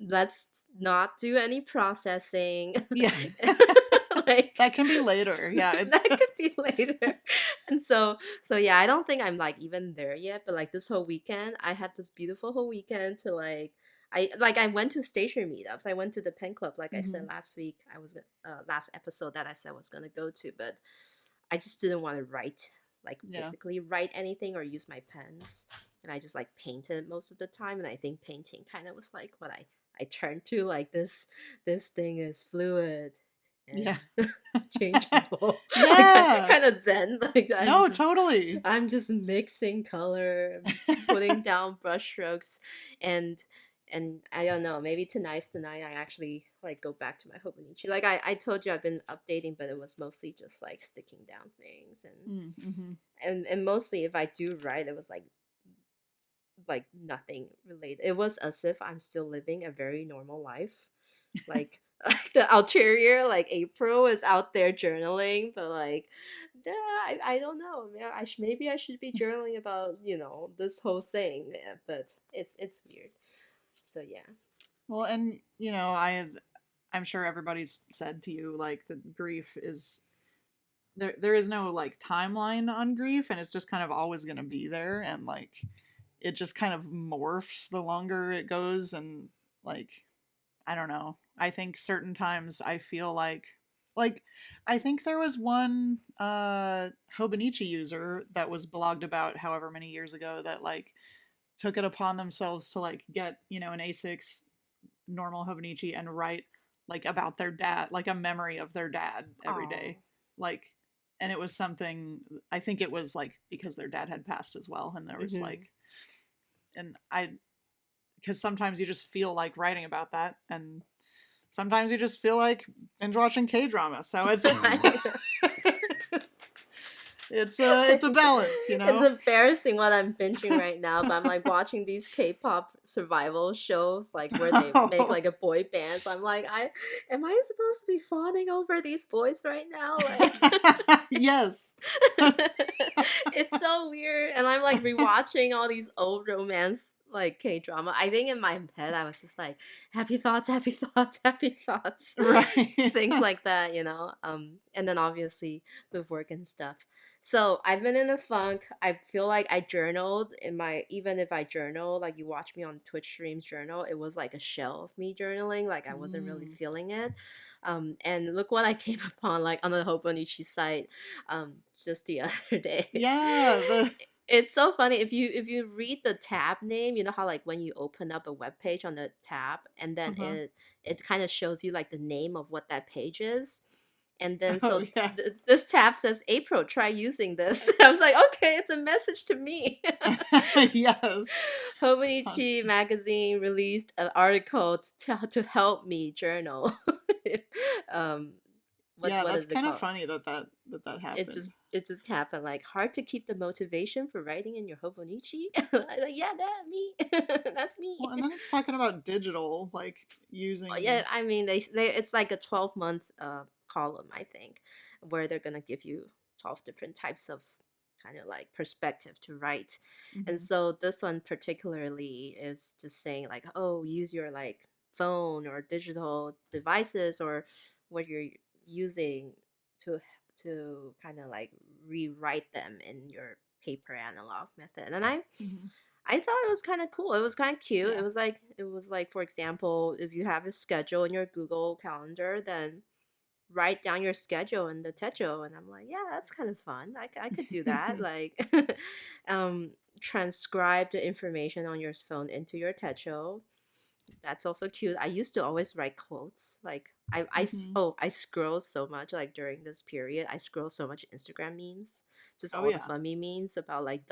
let's not do any processing. Yeah. Like That can be later. Yeah, it's that could be later. And so yeah, I don't think I'm like even there yet, but like this whole weekend, I had this beautiful whole weekend to like I went to station meetups. I went to the pen club like I said Mhm. last week. I was last episode that I said I was going to go to, but I just didn't want to write, like Yeah. physically write anything or use my pens. And I just like painted most of the time. And I think painting kind of was like what I turned to. Like this thing is fluid Yeah. and changeable. Like Yeah. kind of zen. Like No, totally. I'm just mixing color, putting down brush strokes, and I don't know, maybe tonight I actually like go back to my Hobonichi. Like I told you I've been updating, but it was mostly just like sticking down things Mm-hmm. and mostly if I do write, it was like nothing related. It was as if I'm still living a very normal life. Like like the ulterior, like April is out there journaling, but like, I don't know. Maybe I should be journaling about this whole thing, yeah, but it's weird. So yeah. Well, and I'm sure everybody's said to you like the grief is there is no like timeline on grief, and it's just kind of always going to be there, and like it just kind of morphs the longer it goes, and like I don't know. I think certain times I feel like I think there was one Hobonichi user that was blogged about however many years ago that like took it upon themselves to like get, an A6 normal Hobonichi and write like about their dad, like a memory of their dad every day. Oh. Like, and it was something, I think it was like because their dad had passed as well. And there was Mm-hmm. like, and because sometimes you just feel like writing about that. And sometimes you just feel like binge watching K drama. So it's, it's a balance, It's embarrassing what I'm binging right now, but I'm like watching these K-pop survival shows, like where they make like a boy band. So I'm like, am I supposed to be fawning over these boys right now? Like, Yes. it's so weird. And I'm like rewatching all these old romance like K-drama. I think in my head I was just like, happy thoughts, happy thoughts, happy thoughts. Right. Things like that. And then obviously with work and stuff. So I've been in a funk. I feel like I journaled even if I journal, like you watch me on Twitch streams journal, it was like a shell of me journaling. Like I wasn't really Mm. feeling it. And look what I came upon, like on the Hobonichi site, just the other day. Yeah. It's so funny if you read the tab name, you know how like when you open up a web page on the tab and then Uh-huh. it kind of shows you like the name of what that page is. And then Oh, so yeah. this tab says April, try using this. I was like, okay, it's a message to me. Yes. Hobonichi magazine released an article to help me journal. um, Yeah, what that's is it kind of called? funny that happened. It just happened. Like hard to keep the motivation for writing in your Hobonichi. Like, yeah, that me. That's me. Well, and then it's talking about digital, like Yeah, using. I mean they it's like a 12-month column, I think, where they're gonna give you 12 different types of kind of like perspective to write. And Mhm. so this one particularly is just saying like, oh, use your like phone or digital devices or what you're using to kind of like rewrite them in your paper analog method. And Mhm. I thought it was kind of cool. It was kind of cute. Yeah. It was like for example, if you have a schedule in your Google Calendar, then write down your schedule in the Techo. And I'm like, yeah, that's kind of fun. I could do that. Like, um, transcribe the information on your phone into your Techo. That's also cute. I used to always write quotes. Like Mhm. oh, I scroll so much like during this period. I scroll so much Instagram memes, just Oh all the yeah. funny memes about like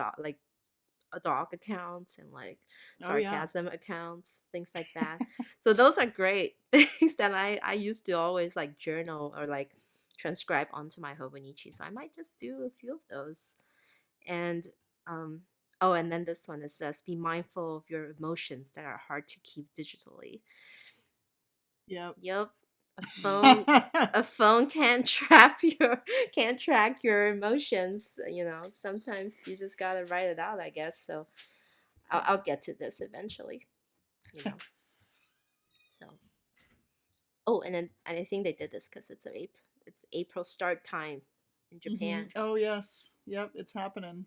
dog accounts and like Oh yeah. sarcasm accounts, things like that. So those are great things that I used to always like journal or like transcribe onto my Hobonichi. So I might just do a few of those. And um oh, and then this one it says be mindful of your emotions that are hard to keep digitally. Yep. Yep. A phone can't trap your can't track your emotions, you know. Sometimes you just gotta write it out, I guess. So I'll get to this eventually, you know. So oh, and then and I think they did this because it's April start time in Mhm. Japan. Oh yes. Yep. It's happening.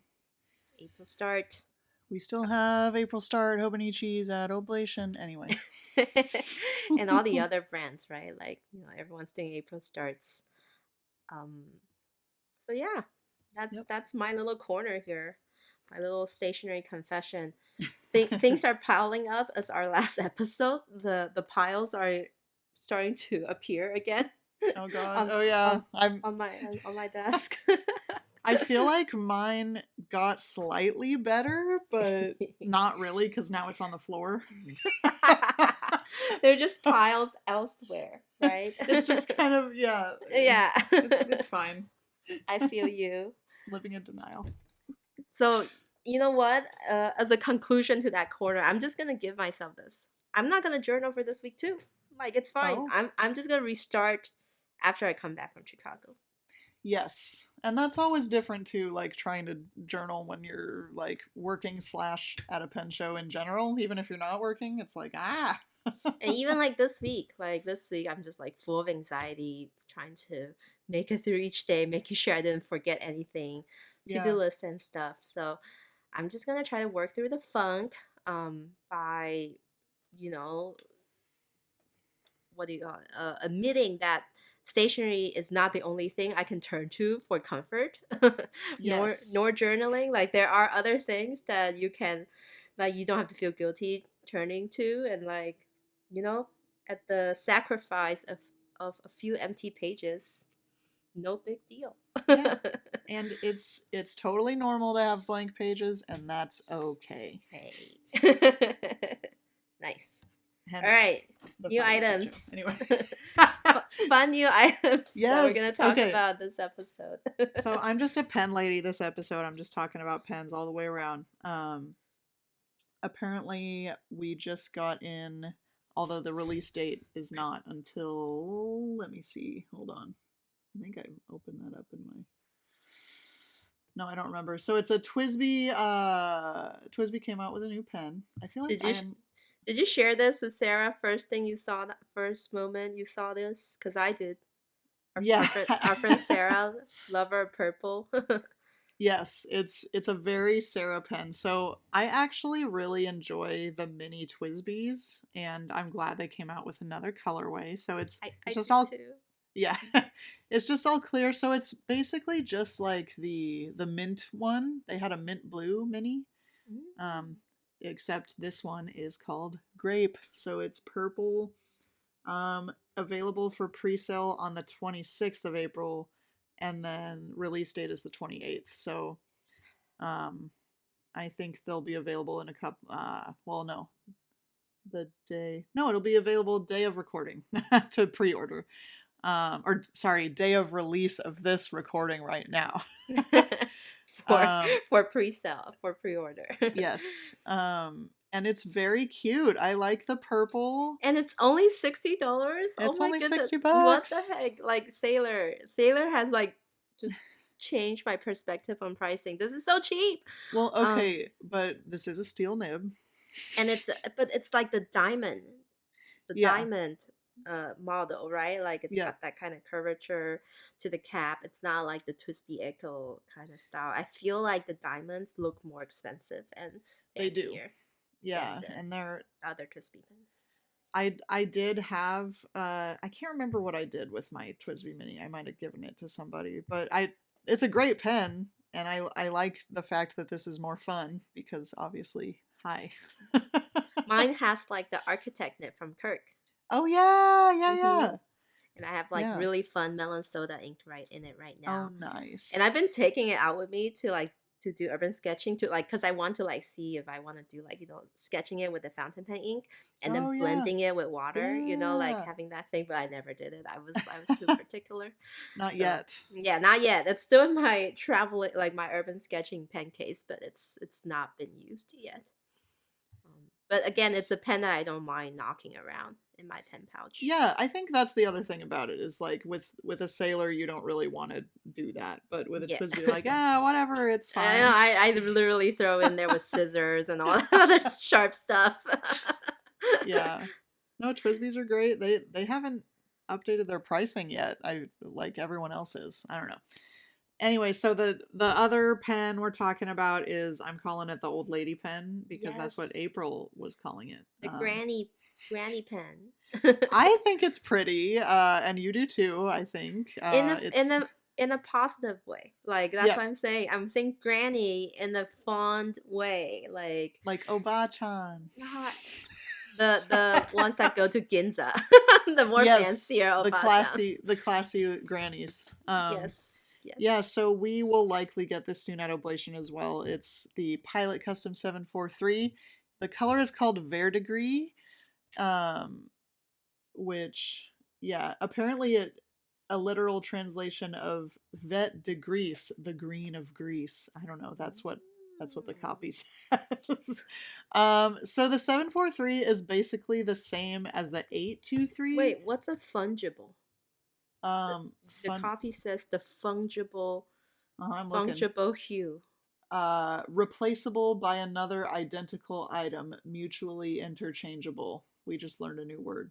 April start. We still have April Start Hobonichis at Oblation. Anyway. And all the other brands, right? Like, you know, everyone's doing April starts. Um so yeah, Yep. that's my little corner here. My little stationary confession. Things are piling up as our last episode. The piles are starting to appear again Oh god. on Oh yeah. on I'm on my desk. I feel like mine got slightly better, but not really because now it's on the floor. They're just So piles elsewhere, right? it's just kind of yeah, Yeah. it's fine. I feel you. Living in denial. So, you know what? As a conclusion to that corner, I'm just gonna give myself this. I'm not gonna journal for this week too. Like it's fine. Oh, I'm just gonna restart after I come back from Chicago. yes. And that's always different too, like trying to journal when you're like working slash at a pen show in general. Even if you're not working, it's like, ah. And even like this week, I'm just like full of anxiety, trying to make it through each day, making sure I didn't forget anything, to do Yeah. list and stuff. So I'm just gonna try to work through the funk by, you know, what do you call it? Admitting that stationery is not the only thing I can turn to for comfort, Yes. nor journaling. Like there are other things that you can, like you don't have to feel guilty turning to, and like, you know, at the sacrifice of a few empty pages, no big deal. Yeah. And it's totally normal to have blank pages and that's okay. Hey, nice. All Hence right, the new fire pet show. items. Anyway. Fun new items that we're Yes. gonna talk Okay. about this episode. So I'm just a pen lady this episode. I'm just talking about pens all the way around. Apparently we just got in, although the release date is not until, let me see. Hold on. I think I opened that up in my, no, I don't remember. So it's a TWSBI. TWSBI came out with a new pen. I feel like did you I sh- am. did you share this with Sarah first thing you saw that first moment you saw this? Because I did. Yeah. Our friend Sarah, lover of purple. Yes, it's a very Sarah pen. So I actually really enjoy the mini TWSBIs, and I'm glad they came out with another colorway. So it's I just do all, too. yeah, it's just all clear. So it's basically just like the mint one. They had a mint blue mini, Mm. um, except this one is called grape. So it's purple. Available for pre-sale on the 26th of April, and then release date is the 28th. So um, I think they'll be available in a couple. Well, no, the day. No, it'll be available day of recording to pre-order. Or sorry, day of release of this recording right now. for um, pre-sale, for pre-order. yes. And it's very cute. I like the purple. And it's only $60. Oh It's my only goodness. 60 What the bucks. heck? Like Sailor has like just changed my perspective on pricing. This is so cheap. Well, Um okay, but this is a steel nib. and it's like the Yeah, diamond model, right? Like it's yeah, got that kind of curvature to the cap. It's not like the Twisby Echo kind of style. I feel like the diamonds look more expensive and they do. fancier than Yeah, the and they're other Twisby pens. I did have I can't remember what I did with my Twisby Mini. I might have given it to somebody, but I it's a great pen and I like the fact that this is more fun because obviously hi. Mine has like the architect nib from Kirk. Oh yeah, yeah, Hmm. yeah. And I have like Yeah. really fun melon soda ink right in it right Oh now. And I've nice. been taking it out with me to like to do urban sketching to like because I want to like see if I want to do like sketching it with the fountain pen ink and then Oh yeah. blending it with water, like Yeah. having that thing, but I never did it. I was too particular. Not So yet. yeah, not yet. It's still in my travel like my urban sketching pen case, but it's not been used yet. But again, it's a pen that I don't mind knocking around in my pen pouch. Yeah, I think that's the other thing about it is like with a sailor you don't really want to do that, but with a Yeah. Twisby like whatever, it's I know. fine. I literally throw in there with scissors and all that other sharp stuff. Yeah. No, Twisbys are great. They haven't updated their pricing yet. I like everyone else is. I don't know. Anyway, so the other pen we're talking about is I'm calling it the old lady pen because that's what Yes, April was calling it. the granny pen. I think it's pretty, and you do too. I think in a it's positive way. Like that's yeah, what I'm saying. I'm saying granny in a fond way. Like like Oba-chan. not the ones that go to Ginza, the more Yes, fancier obachans. the classy grannies. Yes, Yeah, yes. so we will likely get this soon at Oblation as well. It's the Pilot Custom 743. The color is called Verdigris, um, which, yeah, apparently a literal translation of Vet de Gris, the green of Greece. I don't know. That's what the copy says. So the 743 is basically the same as the 823. Wait, what's a fungible? The, the Fun. copy says the I'm looking. fungible hue. Replaceable by another identical item, mutually interchangeable. We just learned a new word.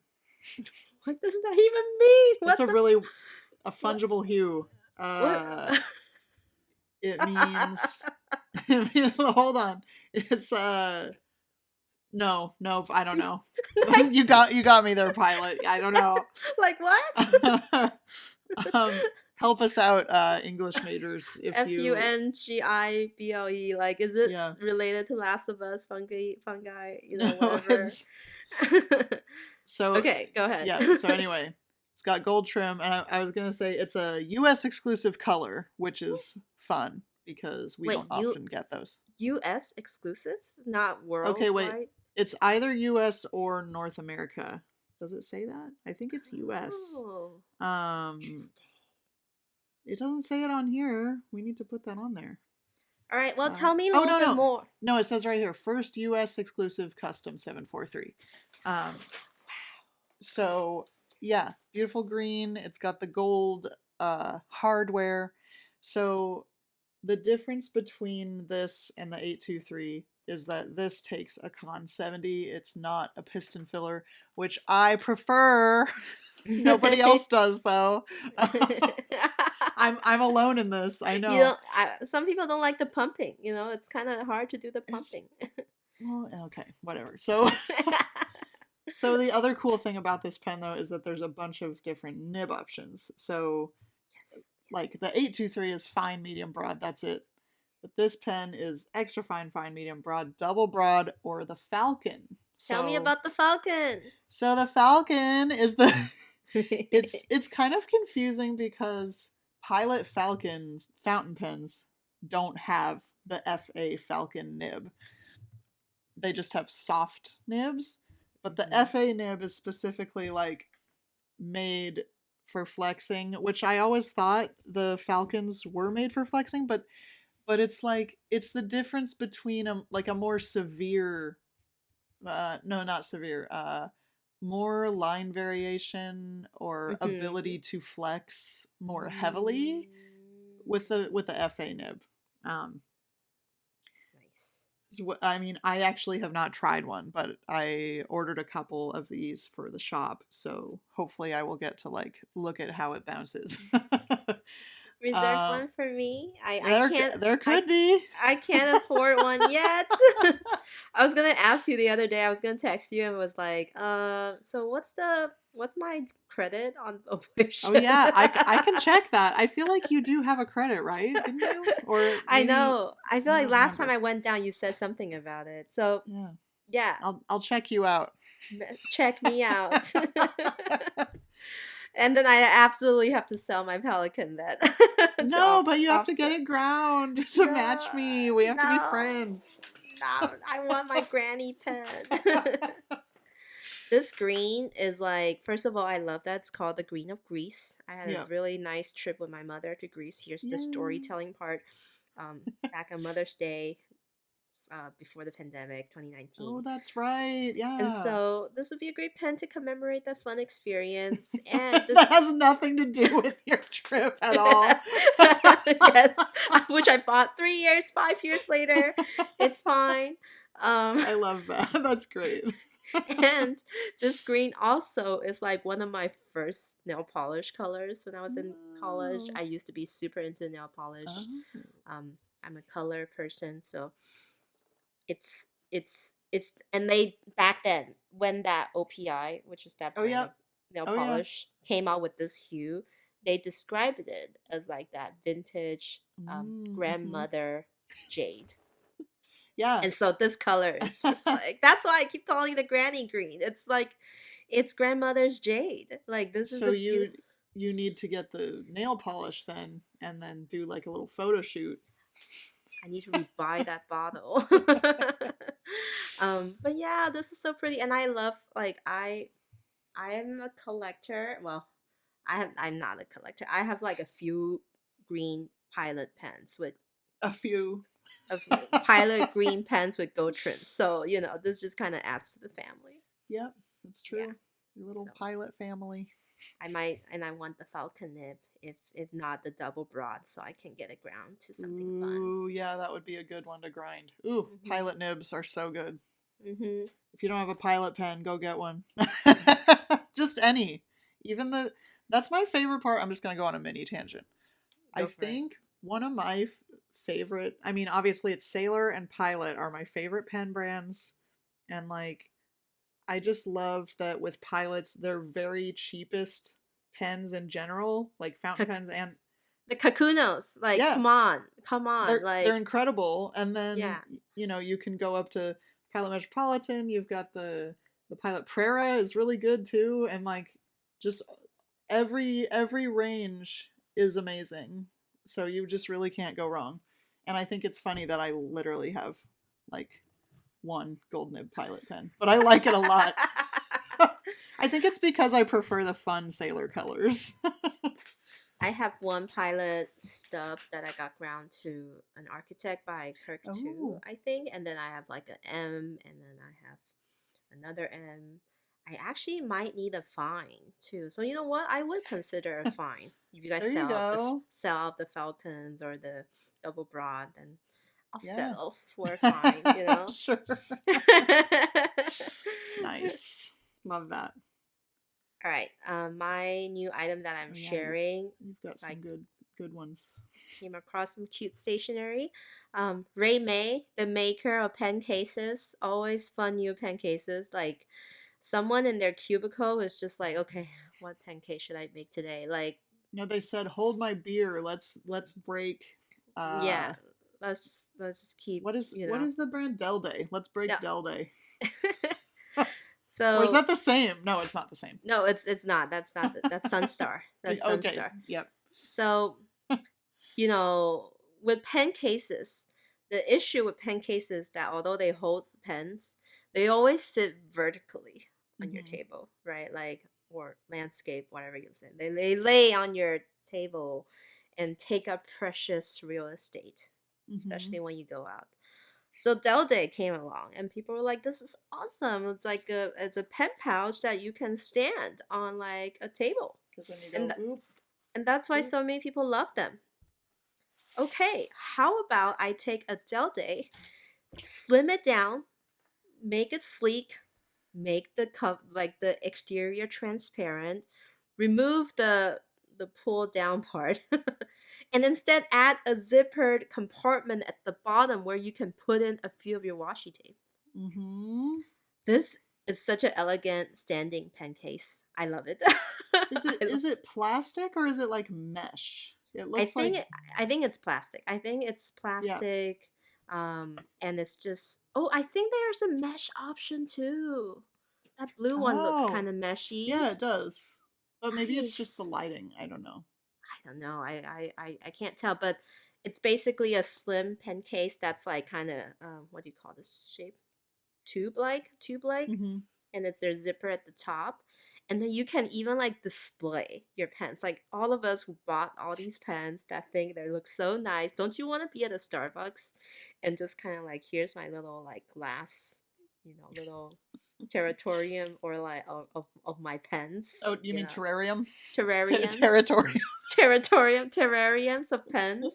What does that even mean? It's What's a what fungible hue. what? It means hold on. It's no, nope, I don't know. like, You got me there, pilot. I don't know. like what? um help us out, English majors, if you Fungible. Like, is it yeah. related to Last of Us fungi? No, Whatever. it's so Okay, go ahead. yeah, so anyway, it's got gold trim, and I was gonna say it's a US exclusive color, which is fun because we Wait, don't often get those. U.S. exclusives, not Okay, wait. worldwide. It's either US or North America. Does it say that? I think it's US. Oh, Um interesting. it doesn't say it on here. We need to put that on there. All right, well, tell me a Oh little no, bit no. more. No, it says right here, first US exclusive custom 743. Um so yeah, beautiful green. It's got the gold hardware. So the difference between this and the 823 is that this takes a Con 70. It's not a piston filler, which I prefer. Nobody else does though. I'm alone in this. I know. Some people don't like the pumping. It's kind of hard to do the It's, pumping. well, okay, whatever. So so the other cool thing about this pen though is that there's a bunch of different nib options. So like the 823 is fine, medium, broad, that's it. But this pen is extra fine, fine, medium, broad, double broad, or the Falcon. Tell me So about the Falcon. so the Falcon is the it's kind of confusing because Pilot Falcons fountain pens don't have the FA Falcon nib. They just have soft nibs, but the FA nib is specifically like made for flexing, which I always thought the Falcons were made for flexing, but it's like it's the difference between a more severe no, not severe, more line variation or Mm-hmm. ability to flex more heavily Mm, with the FA nib. Um, nice. I mean, I actually have not tried one, but I ordered a couple of these for the shop, so hopefully I will get to like look at how it bounces. Reserve uh, one for me. I there, can't there I could be. I can't afford one yet. I was gonna ask you the other day. I was gonna text you and was like, so what's my credit on Oh Operation? yeah, I can check that. I feel like you do have a credit, right? Didn't you? Or I maybe know. I feel I like don't last time remember. I went down, you said something about it. So Yeah, yeah, I'll check you out. check me out. And then I absolutely have to sell my Pelican then to No, but you have to get offset. it ground to No, match me. We have to be no, friends. no. I want my granny pen. This green is like, first of all, I love that it's called the green of Greece. I had a Yeah. really nice trip with my mother to Greece. Here's the Yay. storytelling part. Back on Mother's Day, before the pandemic, Oh, 2019. that's right. And Yeah. so this would be a great pen to commemorate that fun experience. And this, That has nothing to do with your trip at all. yes, which I bought 3 years, 5 years later. It's fine. Um, I love that. That's great. and this green also is like one of my first nail polish colors when I was in college. Oh. I used to be super into nail polish. Oh. Um, I'm a color person, so it's and they back then when that OPI, which is that Oh brand yeah. of nail Oh yeah. polish, came out with this hue, they described it as like that vintage Mm-hmm. grandmother jade. Yeah. And so this color is just like that's why I keep calling it the granny green. It's like it's grandmother's jade. Like this is So a beautiful. you need to get the nail polish then, and then do like a little photo shoot. I need to rebuy that bottle. But yeah, this is so pretty, and I love like I am a collector. Well, I'm not a collector. I have like a few green pilot pens with A few. of pilot green pens with gold trims. So this just kind of adds to the family. Yep, that's Yeah. true. Your little So pilot family. I might, and I want the falcon nib, if not the double broad, so I can get it ground to something fun. Ooh, yeah, that would be a good one to grind. Ooh, Mhm. pilot nibs are so good. Mhm. If you don't have a pilot pen, go get one. Just any. Even the That's my favorite part. I'm just going to go on a mini tangent. I Go for it. think one of my favorite, I mean, obviously it's Sailor and Pilot are my favorite pen brands. And like, I just love that with Pilots, they're very cheapest pens in general, like fountain Ca- pens. And the Kakunos, like, yeah, come on, they're like, incredible. And then, yeah. you can go up to Pilot Metropolitan. You've got the Pilot Prera is really good too. And like, just every range is amazing. So you just really can't go wrong. And I think it's funny that I literally have like one gold nib pilot pen, but I like it a lot. I think it's because I prefer the fun sailor colors. I have one pilot stub that I got ground to an architect by Kirk too, Oh, I think, and then I have like an M, and then I have another M. I actually might need a fine too. So you know what? I would consider a fine. If you guys there you go. sell off the Falcons or the double broad, then I'll Yeah. settle for a fine. Sure. Nice. Love that. All right. My new item that I'm Oh yeah, sharing you've got is like some good ones. came across some cute stationery. Ray May, the maker of pen cases, always fun new pen cases. Like someone in their cubicle was just like, okay, what pen case should I make today? Like, They said hold my beer. Let's break yeah, let's just keep, what is the brand? Del Day. Let's break yeah. Del Day. Or is So that the same? No, it's not the same. no, it's not. That's Sunstar. That's Okay. Sunstar. Yep. So with pen cases, the issue with pen cases that although they hold pens, they always sit vertically on your Hmm. table, right? Like or landscape, whatever you say. They lay on your table and take up precious real estate, Mm-hmm. especially when you go out. So Dell Day came along, and people were like, "This is awesome! It's a pen pouch that you can stand on like a table," Because then you and go, oop, and that's why oop. so many people love them. Okay, how about I take a Dell Day, slim it down, make it sleek, make the like the exterior transparent, remove the pull down part, and instead add a zippered compartment at the bottom where you can put in a few of your washi tape. Mm-hmm. This is such an elegant standing pen case. I love it. Is it I, is it plastic or is it like mesh? It I looks like think I think it's plastic. I think it's yeah. plastic, and it's just. Oh, I think there's a mesh option too. That blue one looks kind Oh, of meshy. yeah, it does. But maybe it's just the Nice. lighting. I don't know. I don't know. I can't tell, but it's basically a slim pen case that's like kind of what do you call this shape? Tube like, Mm-hmm. and it's their zipper at the top. And then you can even like display your pens. Like all of us who bought all these pens that think they look so nice. Don't you want to be at a Starbucks and just kind of like, here's my little like glass, little territorium or like of my pens, Oh, you mean terrarium? terrariums, Territory. terrariums of pens.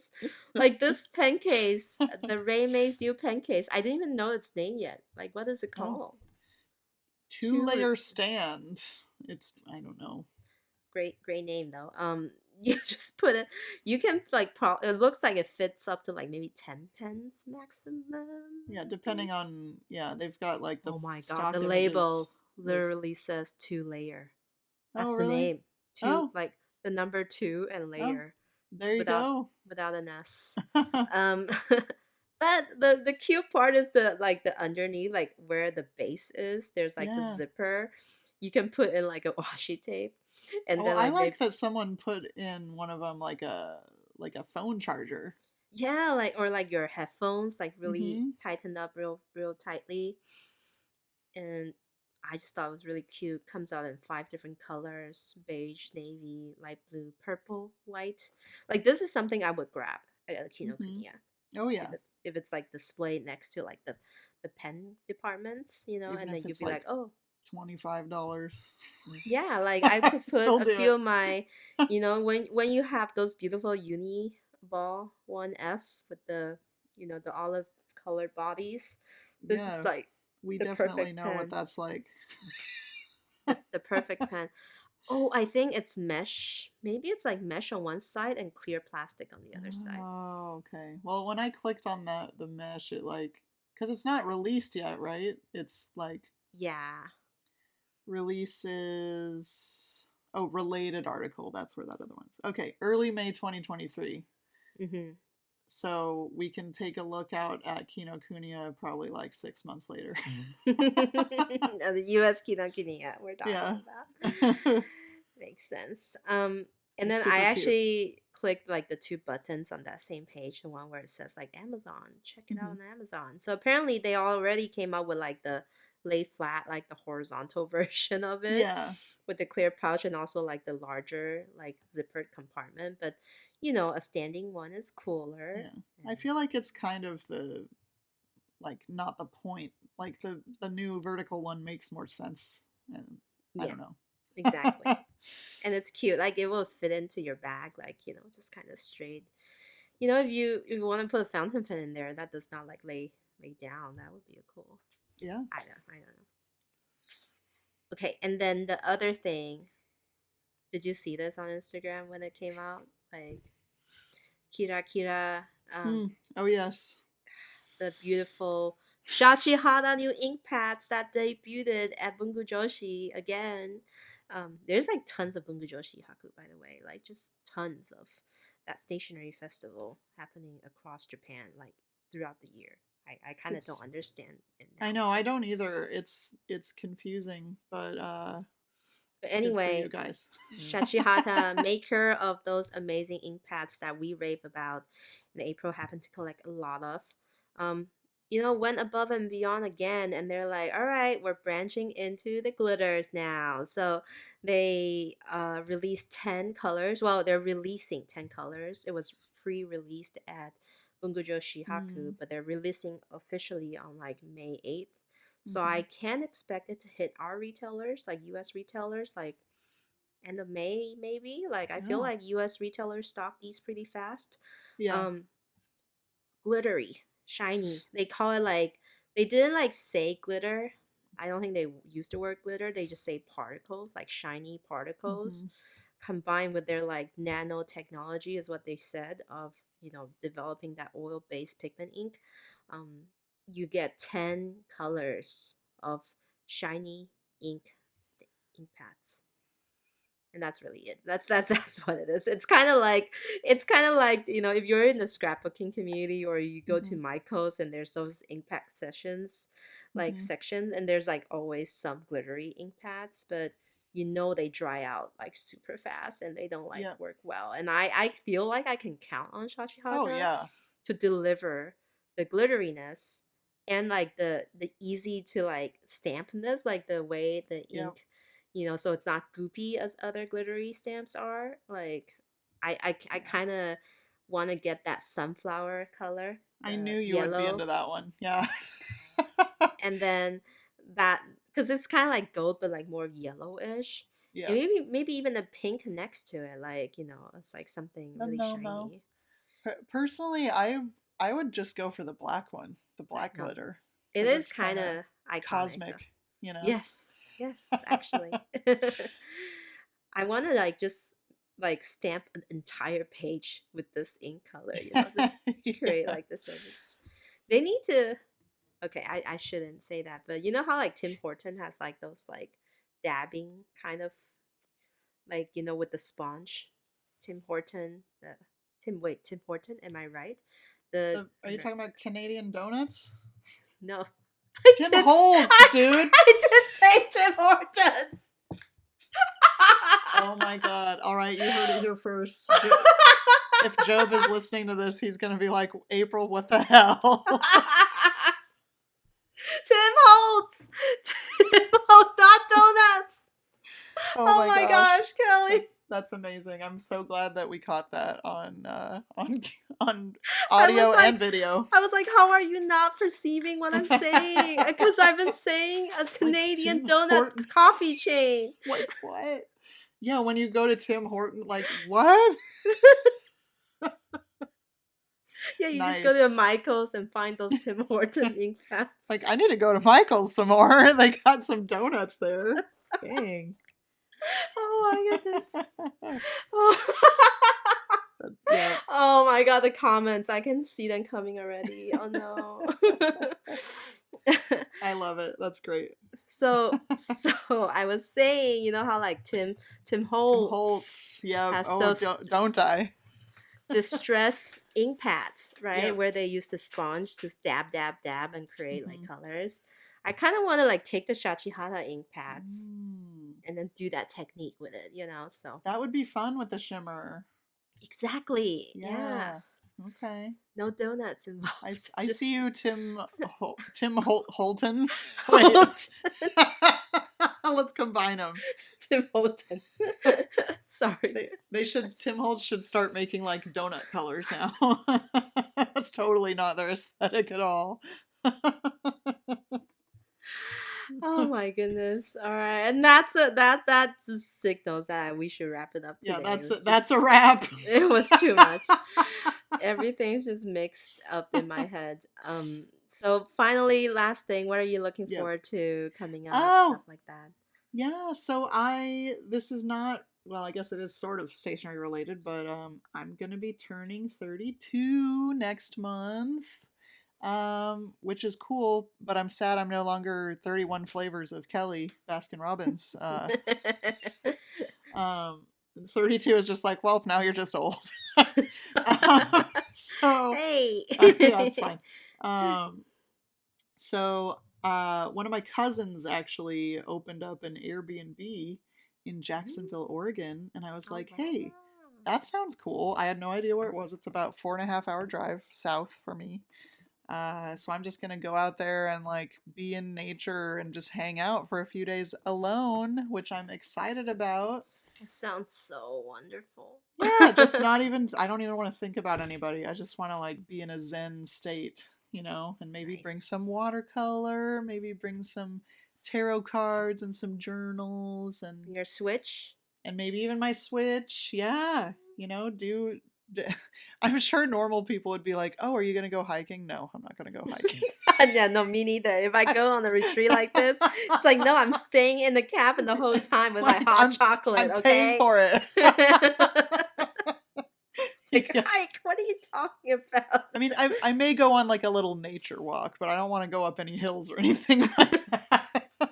Like this pen case, the Ray Mays Dew pen case. I didn't even know its name yet. Like, what is it Oh, called? two Two layer stand. It's I don't know. great name though. You just put it. You can like it looks like it fits up to like maybe 10 pens maximum. Yeah, I think. depending on yeah, they've got like the Oh my god, the stock label images with. literally says 2 layer. Oh, That's the really? name. Two, Oh, like the number two and oh, layer there you without go. without an S. Um, but the cute part is the like the underneath, like where the base is. There's like the Yeah. zipper. You can put in like a washi tape, and Oh, then I like like maybe that someone put in one of them like a phone charger. yeah, like or like your headphones, like really Mm-hmm. tightened up real tightly. And I just thought it was really cute. Comes out in 5 different colors: beige, navy, light blue, purple, white. Like this is something I would grab at Mm-hmm. Kinokuniya Oh if yeah. it's like displayed next to like the pen departments, Even and then if you'd it's be like, like oh $25. yeah, like I I could put still a do few it. of my, when you have those beautiful uni ball 1F with the olive colored bodies, this is Yeah, like we the definitely perfect know what pen. that's like. The perfect pen. Oh, I think it's mesh. Maybe it's like mesh on one side and clear plastic on the other side. Oh, okay. Well, when I clicked on the mesh, it like because it's not released yet, right? It's like Yeah. releases. Oh, related article. That's where that other one's. Okay, early May 2023. Mm-hmm. So we can take a look out at Kinokuniya probably like 6 months later. The US Kinokuniya we're talking Yeah. about. Makes sense. And It's then I super cute. actually clicked like the two buttons on that same page, the one where it says like Amazon, check it out Hmm. on Amazon. So apparently they already came up with like the lay flat, like the horizontal version of it Yeah. with the clear pouch and also like the larger like zippered compartment. But a standing one is cooler. Yeah. I And feel like it's kind of the like not the point. Like the new vertical one makes more sense. And I yeah, don't know. exactly. And it's cute. Like it will fit into your bag, like just kind of straight. If you want to put a fountain pen in there that does not like lay down, that would be a cool. Yeah. I don't know. Okay, and then the other thing, did you see this on Instagram when it came out? Like Kira Kira, Mm. Oh yes. the beautiful Shachihara new ink pads that debuted at Bungu Joshi again. There's like tons of Bungu Joshi Haku, by the way, like just tons of that stationery festival happening across Japan, like throughout the year. I kind of don't It's understand it I now. know, I don't either. It's confusing, but But good for you anyway, guys. Shachihata, maker of those amazing ink pads that we rave about in April, happened to collect a lot of. Um, went above and beyond again, and they're like, all right, we're branching into the glitters now. So they released 10 colors. Well, they're releasing 10 colors. It was pre-released at Bungujo Shihaku, Mm, but they're releasing officially on like May 8th. So mm-hmm. I can expect it to hit our retailers, like US retailers, like end of May maybe. Like I feel Oh, like US retailers stock these pretty fast. yeah. Um Glittery, shiny. They call it like they didn't like say glitter. I don't think they used the word glitter. They just say particles, like shiny Mm-hmm. particles, combined with their like nanotechnology is what they said of developing that oil-based pigment ink. Um, you get 10 colors of shiny ink ink pads, and that's really it. That's what it is. It's kind of like if you're in the scrapbooking community or you go Mm-hmm. to Michael's and there's those impact sessions, like Mm-hmm. sections, and there's like always some glittery ink pads, but they dry out like super fast and they don't like Yeah. work well. And I feel like I can count on Oh, Shachihata yeah. to deliver the glitteriness and like the easy to like stampness, like the way the Yeah. ink, so it's not goopy as other glittery stamps are. Like I Yeah. kind of want to get that sunflower color, I the knew you would be yellow, into that one. Yeah. and then that because it's kind of like gold but like more yellowish, and Yeah. maybe even a pink next to it, like it's like something No, really no, no. shiny. Personally, I would just go for the black one, the I black know glitter, it because is it's kind kind of of iconic though. cosmic, you know. Yes, yes, actually. I want to like just like stamp an entire page with this ink color, just create Yeah. like this images. They need to. Okay, I shouldn't say that, but you know how like Tim Horton has like those like dabbing kind of like with the sponge. Tim Horton, the Tim Horton, am I right? The Are you talking about Canadian donuts? no, I Tim did Holtz, dude. I did say Tim Hortons. Oh my god. All right, you heard it here first. If Job is listening to this, he's going to be like, April, what the hell? Tim Holtz! Tim Holtz, not donuts! Oh Oh my my gosh. gosh, Kelly. That's amazing. I'm so glad that we caught that on I was audio like, and video. how are you not perceiving what I'm saying? Because I've been saying a Like Canadian Tim donut Horton. coffee chain. Like what? Yeah, when you go to Tim Horton, like what? Yeah, you just go to Nice. Michael's and find those Tim Horton ink pads. Like I need to go to Michael's some more. They got some donuts there. Dang. Oh my goodness. Oh. Yeah. Oh my god, the comments. I can see them coming already. Oh no. I love it. That's great. So I was saying, how like Tim Tim Holtz Holtz. Yeah. has Oh, those don't I? distress ink pads, right? Yeah. Where they use the sponge to dab, dab, dab and create like Hmm. colors. I kind of want to like take the Shachihara ink pads Mm. and then do that technique with it. So That would be fun with the shimmer. exactly, yeah. Yeah. Okay. No donuts involved. I Just see you, Tim Holton. Wait. Holton. Let's combine them. Tim Holton. Sorry. Tim Holtz should start making like donut colors now. That's totally not their aesthetic at all. Oh my goodness. All right. And that just signals that we should wrap it up Yeah, today. that's a wrap. It was too much. Everything's just mixed up in my head. So finally, last thing, what are you looking Yeah. forward to coming up? Oh, Stuff like that. yeah, so this is not, well, I guess it is sort of stationery related, but I'm gonna be turning 32 next month. Which is cool, but I'm sad I'm no longer 31 flavors of Kelly Baskin Robbins. 32 is just like, well, now you're just old. So Hey. yeah, it's fine. So one of my cousins actually opened up an Airbnb in Jacksonville, Oregon, and I was Oh, like, wow. hey, that sounds cool. I had no idea where it was. It's about 4.5 hour drive south for me. So I'm just gonna go out there and like be in nature and just hang out for a few days alone, which I'm excited about. It sounds so wonderful. Yeah, just not even, I don't even want to think about anybody. I just want to like be in a zen state, and maybe bring Nice. some watercolor, maybe bring some tarot cards and some journals Your Switch? and maybe even my Switch. Yeah, I'm sure normal people would be like, "Oh, are you going to go hiking?" No, I'm not going to go hiking. Yeah, no, me neither. If I go on a retreat like this, it's like, no, I'm staying in the cabin the whole time with my Like hot chocolate, I'm paying okay? for it. Like, Yeah. hike, what are you talking about? I mean, I may go on like a little nature walk, but I don't want to go up any hills or anything like that.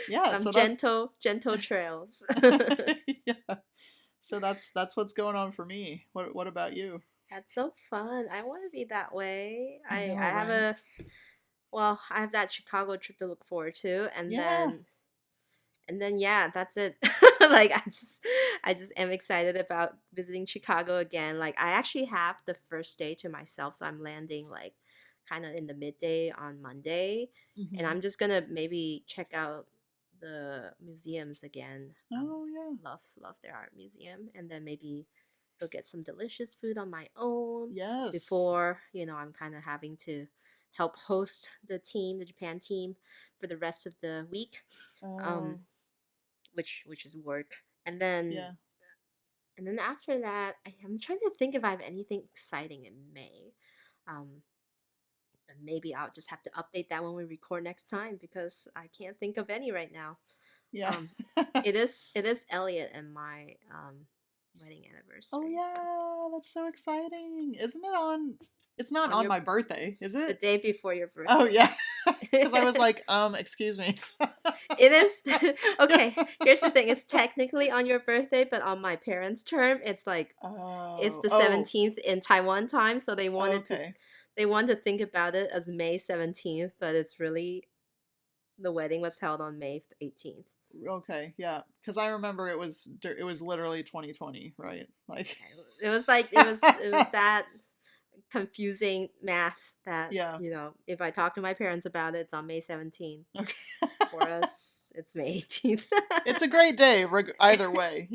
Yeah, Some so that gentle trails. yeah. So that's what's going on for me. What about you? That's so fun. I want to be that way. I I know, have right? I have that Chicago trip to look forward to, Yeah. and then yeah, that's it. Like I just am excited about visiting Chicago again. Like I actually have the first day to myself, so I'm landing like kind of in the midday on Monday, and Hmm. I'm just gonna maybe check out the museums again. Oh yeah. Love their art museum, and then maybe go get some delicious food on my own Yes. before, I'm kind of having to help host the Japan team for the rest of the week. Um Oh which is work. And then yeah. after that, I'm trying to think if I have anything exciting in May. Um and maybe I'll just have to update that when we record next time because I can't think of any right now. Yeah. Um it is Elliot and my wedding Oh anniversary, so yeah, that's so exciting. Isn't it on? It's not on on your my birthday, is the it? day before your Oh birthday. yeah. Because I was like, excuse me. It is okay. Here's the thing: it's technically on your birthday, but on my parents' term, it's Oh, the oh, 17th in Taiwan time. So okay. they wanted to think about it as May 17th, but it's really the wedding was held on May 18th. Okay, yeah. Because I remember it was literally 2020, right? Like, It was it was that confusing math that yeah. if I talk to my parents about it, it's on May 17th. Okay. For us, it's May 18th. It's a great day, either way.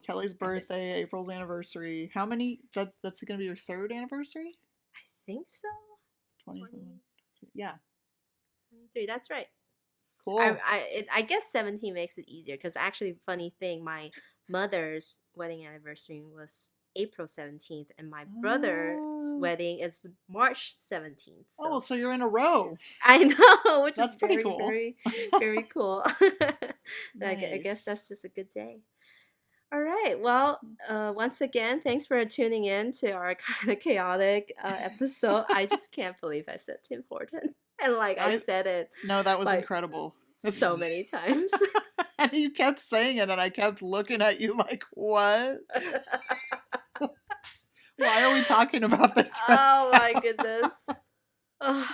Kelly's birthday, April's anniversary. How many? That's gonna be your third anniversary. Think so. 2021. Yeah, 2023. That's right. cool. I guess 17 makes it easier because actually, funny thing, my mother's wedding anniversary was April 17th, and my brother's Oh, wedding is March 17th. oh, So so you're in a row. I know, which is That's pretty very, cool. very, very cool. I guess that's Nice. just a good day. All right. Well, once again, thanks for tuning in to our kind of chaotic episode. I just can't believe I said Tim Horton. And like I I said it No, that was like incredible. so many times. And you kept saying it, and I kept looking at you like, what? Why are we talking about this right Oh my now? goodness. Ugh,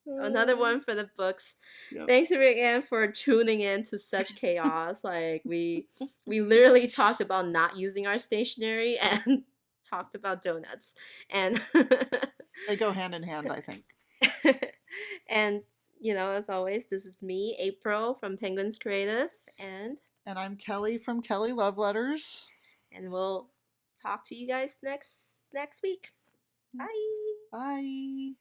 another one for the books. Yep. Thanks again for tuning in to such chaos. Like we literally talked about not using our stationery and talked about donuts. And They go hand in hand, I think. and as always, this is me, April from Penguins Creative, And I'm Kelly from Kelly Love Letters. and we'll talk to you guys next week. Bye. Bye.